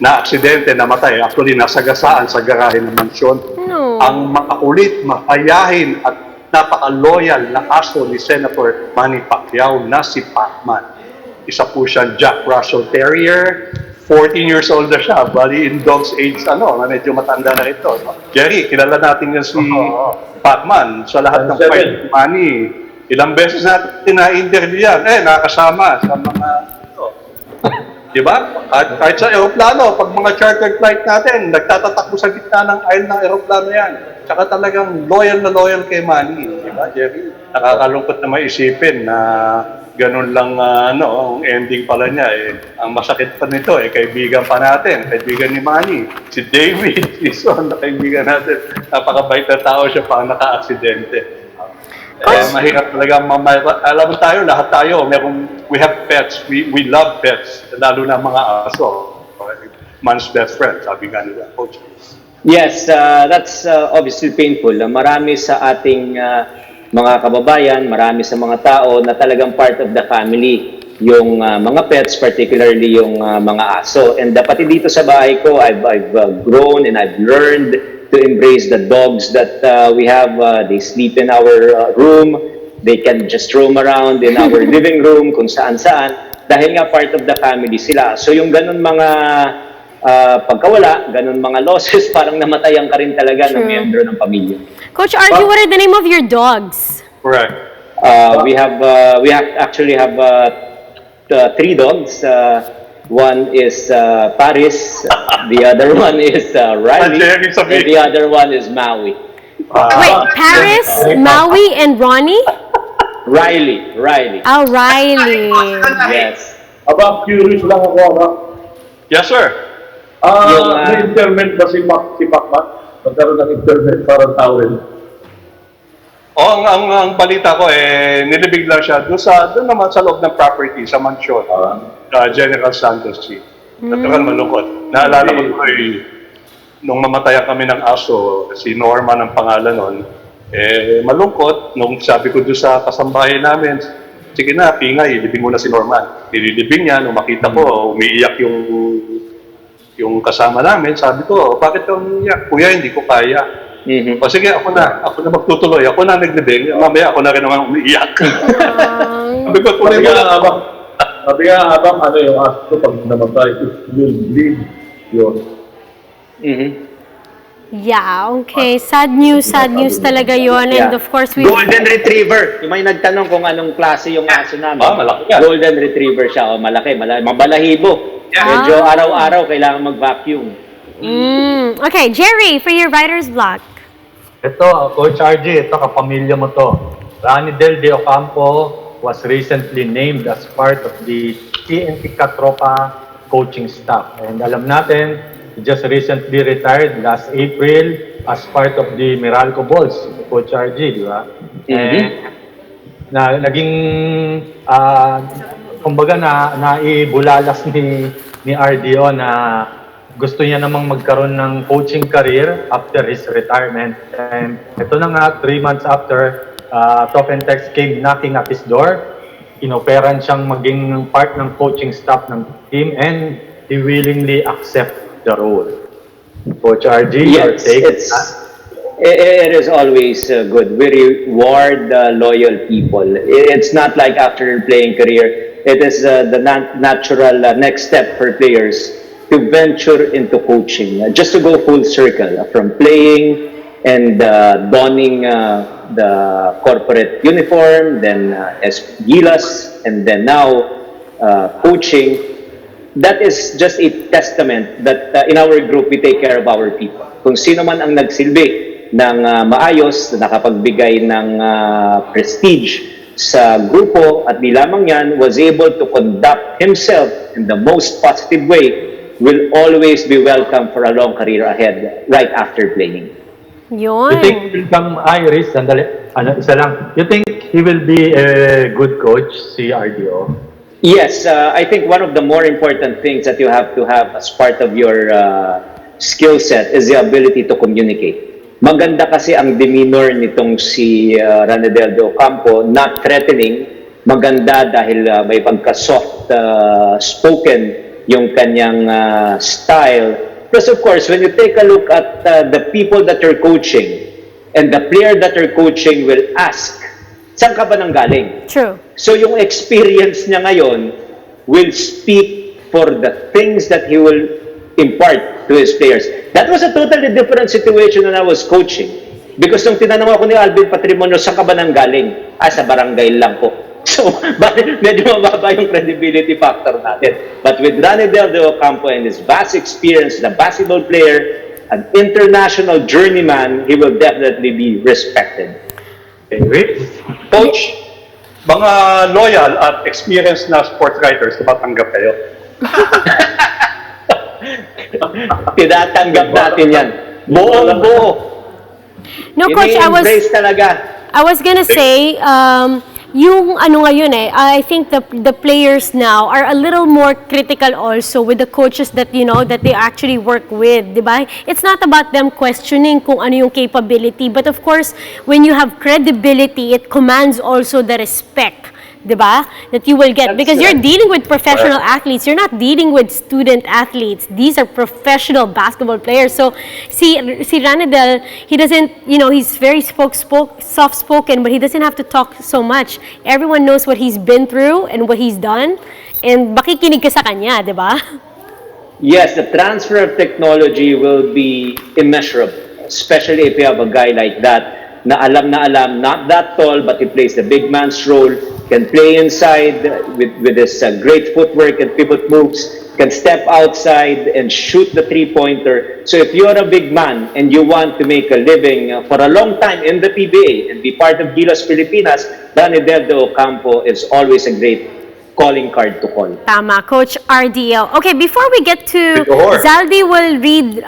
na-aksidente, namatay. Actually, nasagasaan sa garahe ng mansyon. No. Ang makulit, mapayahin at napaka-loyal na aso ni Senator Manny Pacquiao na si Pacman. Isa po siyang Jack Russell Terrier. 14 years old na siya. Bali, in dog's age, medyo matanda na ito. Jerry, kilala natin yan si Pacman sa lahat ng fight ni Manny. Ilang beses natin na-interview yan. Nakasama sa mga diba? At kahit sa aeroplano, pag mga chartered flight natin, nagtatatakbo sa gitna ng aisle ng aeroplano yan. Tsaka talagang loyal na loyal kay Manny. Diba, Jerry? Nakakalungkot na maisipin na ganun lang ang ending pala niya. Ang masakit pa nito, kaibigan pa natin. Kaibigan ni Manny. Si David, si Son, na kaibigan natin. Napakabait na tao siya pang naka-aksidente. Mahirap talaga alam mo tayo, lahat tayo, we have pets, we love pets, lalo na mga aso. Man's best friend, sabi nga nila, Coach. Yes, that's obviously painful. Marami sa ating mga kababayan, marami sa mga tao na talagang part of the family. Yung mga pets, particularly yung mga aso. And pati dito sa bahay ko, I've grown and I've learned to embrace the dogs that we have. They sleep in our room. They can just roam around in our living room, kung saan-saan, dahil nga part of the family sila. So yung ganun mga pagkawala, ganun mga losses, parang namatayan ka rin talaga ng miyembro ng pamilya. Coach RG, what are the name of your dogs? Correct. We actually have 3 dogs. One is Paris, the other one is Riley, and the other one is Maui. Wait, Paris, Maui, and Ronnie? Riley. Oh, Riley. Yes. Aba, curious lang ako, aba. Yes, sir. May internet ba si Pacman? Magkaroon ng internet para tawin. Ang balita ko, nilibig lang siya doon naman sa loob ng property, sa mansion, General Santos Street. Natural malungkot. Naalala ko nung mamatayan kami ng aso, si Norman ang pangalan nun, malungkot, nung sabi ko doon sa kasambahay namin, sige na, pingay, ilibing mo na si Norman. Nililibing niya, nung makita ko, umiiyak yung kasama namin, sabi ko, bakit ka umiiyak? Kuya, hindi ko kaya. O sige, ako na magtutuloy, ako na naglibing, mamaya ako na rin naman umiiyak. Sabi ko, tuloy mo na. Sabi nga, abang, yung aso pag namatay, it will bleed. Yun. Yeah, okay. Sad news talaga yon. And of course, we... Golden Retriever. Yung may nagtanong kung anong klase yung aso namin. Malaki yan. Golden Retriever siya. Malaki. Mabalahibo. Medyo araw-araw kailangan mag-vacuum. Okay, Jerry, for your writer's block. Ito, Coach RG, ito kapamilya mo to. Rani Del De Ocampo was recently named as part of the TNT Katropa coaching staff. And alam natin, he just recently retired last April as part of the Meralco Bulls, Coach RG, di ba? And naging, kumbaga naibulalas ni RDO na gusto niya namang magkaroon ng coaching career after his retirement. And ito na nga, 3 months after, Top and Text came knocking at his door. Inoperan siyang maging part ng coaching staff ng team and he willingly accept the role. Coach RG, your take? It is always good. We reward loyal people. It's not like after playing career. It is the natural next step for players to venture into coaching. Just to go full circle from playing and donning the corporate uniform, then as Gilas, and then now coaching. That is just a testament that in our group, we take care of our people. Kung sino man ang nagsilbi ng maayos, nakapagbigay ng prestige sa grupo, at di lamang yan, was able to conduct himself in the most positive way, will always be welcome for a long career ahead, right after playing. Yun. You think he will come, Iris, isa lang. You think he will be a good coach, si RDO? Yes, I think one of the more important things that you have to have as part of your skill set is the ability to communicate. Maganda kasi ang demeanor nitong si Ranedel de Ocampo, not threatening. Maganda dahil may pagka-soft spoken yung kanyang style. Plus of course, when you take a look at the people that you're coaching and the player that you're coaching will ask, saan ka ba nang galing? True. So yung experience niya ngayon will speak for the things that he will impart to his players. That was a totally different situation when I was coaching. Because nung tinanong ako ni Alvin Patrimonio, saan ka ba nang galing? Sa barangay lang po. So, medyo mababa yung credibility factor natin. But with Ranedel de Ocampo and his vast experience, the basketball player, an international journeyman, he will definitely be respected. Coach, mga loyal at experienced na sports writers, tumatanggap kayo? Tinatanggap natin yan. Buong-buo. No, Coach, I was gonna say, yung ano ngayon I think the players now are a little more critical also with the coaches that that they actually work with, diba? It's not about them questioning kung ano yung capability, but of course, when you have credibility, it commands also the respect diba? That you will get. That's Because you're right. dealing with professional athletes. You're not dealing with student athletes. These are professional basketball players. So, si Ranadel, he doesn't, he's very soft-spoken, but he doesn't have to talk so much. Everyone knows what he's been through and what he's done. And makikinig ka sa kanya, diba? Yes, the transfer of technology will be immeasurable, especially if you have a guy like that na alam, not that tall, but he plays the big man's role, can play inside with his great footwork and pivot moves, can step outside and shoot the three-pointer. So if you're a big man and you want to make a living for a long time in the PBA and be part of Gilas Pilipinas, Ranadel de Ocampo is always a great calling card to call. Tama, Coach RDL. Okay, before we get to Sure. Zaldi will read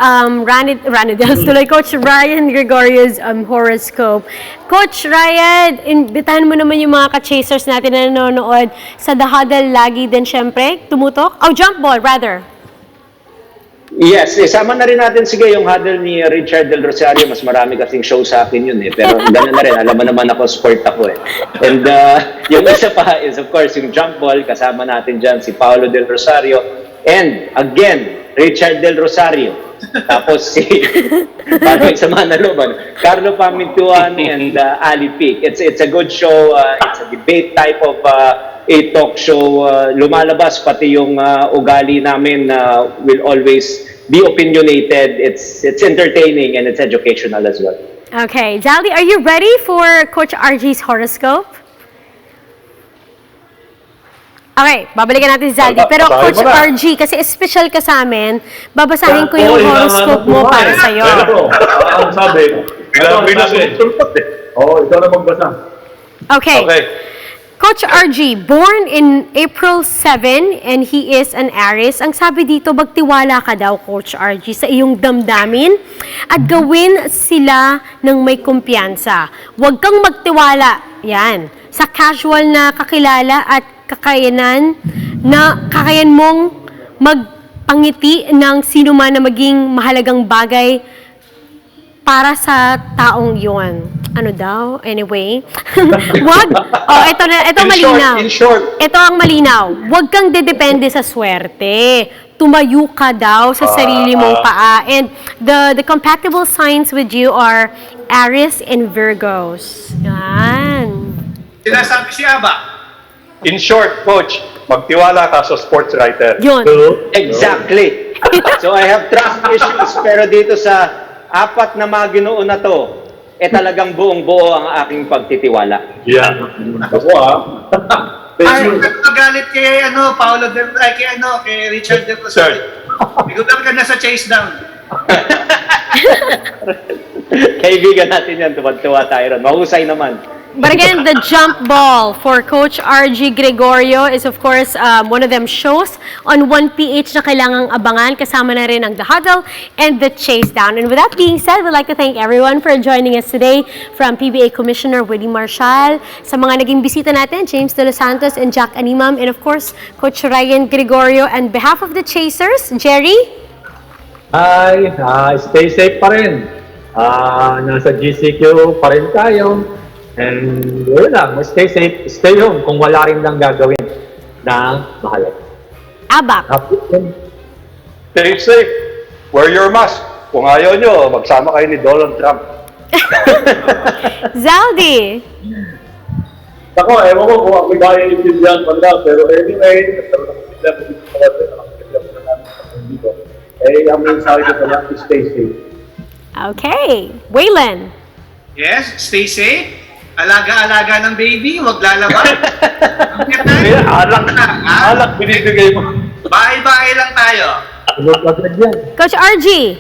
Ranadel's tuloy, Coach Ryan Gregorio's horoscope. Coach Ryan, imbitahan mo naman yung mga ka-chasers natin na nanonood sa The Huddle lagi din syempre, tumutok. Oh, jump ball rather. Yes, isama na rin natin sige yung huddle ni Richard Del Rosario. Mas marami kasing show sa akin yun eh. Pero gano'n na rin, alam mo naman ako, sport ako eh. And yung isa pa is of course yung jump ball. Kasama natin dyan si Paolo Del Rosario. And again, Richard Del Rosario. Tapos si, bago sa mga naloban, Carlo Pamintuan and Ali Pic. It's a good show. It's a debate type of a talk show. Lumalabas pati yung ugali namin will always be opinionated. It's entertaining and it's educational as well. Okay, Zaldi, are you ready for Coach RG's horoscope? Okay, babalikan natin si Zaldi. Pero Basahin Coach mo na. RG, kasi special ka sa amin, babasahin ko yung horoscope mo para sa'yo. Ang sabi. Bigla sumusunod eh. Ikaw na magbasa. Okay. Coach RG, born in April 7 and he is an Aries. Ang sabi dito, magtiwala ka daw, Coach RG, sa iyong damdamin at gawin sila ng may kumpiyansa. Huwag kang magtiwala, yan, sa casual na kakilala at kakayanan mong magpangiti ng sino man na maging mahalagang bagay para sa taong yon. Ano daw? Anyway. Wag. Oh, ito malinaw. In short. Ito ang malinaw. Huwag kang dedepende sa swerte. Tumayo ka daw sa sarili mong paa. And the compatible signs with you are Aries and Virgos. Yan. Sinasabi si Aba. In short, Coach, magtiwala ka sa sports writer. Yun. Exactly. So I have trust issues pero dito sa apat na mga Ginoo na to, talagang buong-buo ang aking pagtitiwala. Yan. Ako Magalit kay kay Richard Del Rosario. Igutan ka na sa Chasedown. Kaibigan natin yan, tuwad-tuwa tayo ron. Mahusay naman. But again, the jump ball for Coach RG Gregorio is of course one of them shows on 1PH na kailangang abangan. Kasama na rin ang The Huddle and the Chasedown. And with that being said, we'd like to thank everyone for joining us today, from PBA Commissioner Willie Marcial, sa mga naging bisita natin, James De Los Santos and Jack Animam, and of course, Coach Ryan Gregorio. On behalf of the Chasers, Jerry? Hi, stay safe pa rin. Nasa GCQ pa rin tayo. And yun lang, stay safe, stay home kung wala rin lang gagawin na mahalaga. Abak. Stay safe. Wear your mask. Kung ayaw nyo, magsama kayo ni Donald Trump. Zaldi. Ako, ewan ko kung ako gaya yung Indian pala, pero anyway, nagkaroon ako sila, ang mensahe ko pala, stay safe. Okay. Waylon. Yes, stay safe. Alaga-alaga ng baby, huwag lalabas. Alak binibigay mo. Bahay-bahay lang tayo. Coach RG.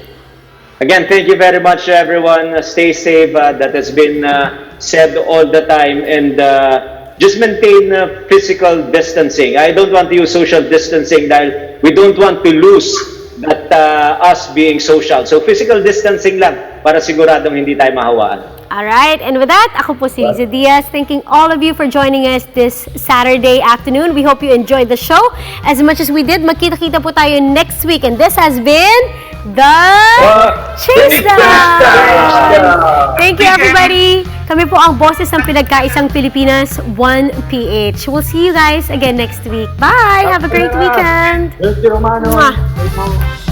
Again, thank you very much, everyone. Stay safe. That has been said all the time. And just maintain physical distancing. I don't want to use social distancing dahil we don't want to lose that us being social. So physical distancing lang para siguradong hindi tayo mahawaan. Alright, and with that, ako po si Liza Diaz, thanking all of you for joining us this Saturday afternoon. We hope you enjoyed the show as much as we did. Magkita-kita po tayo next week, and this has been the Chasedown. Thank you, everybody. Kami po ang boses ng pinagkaisang Pilipinas, 1PH. We'll see you guys again next week. Bye! Have a great weekend! Thank you, Romano. Mwah.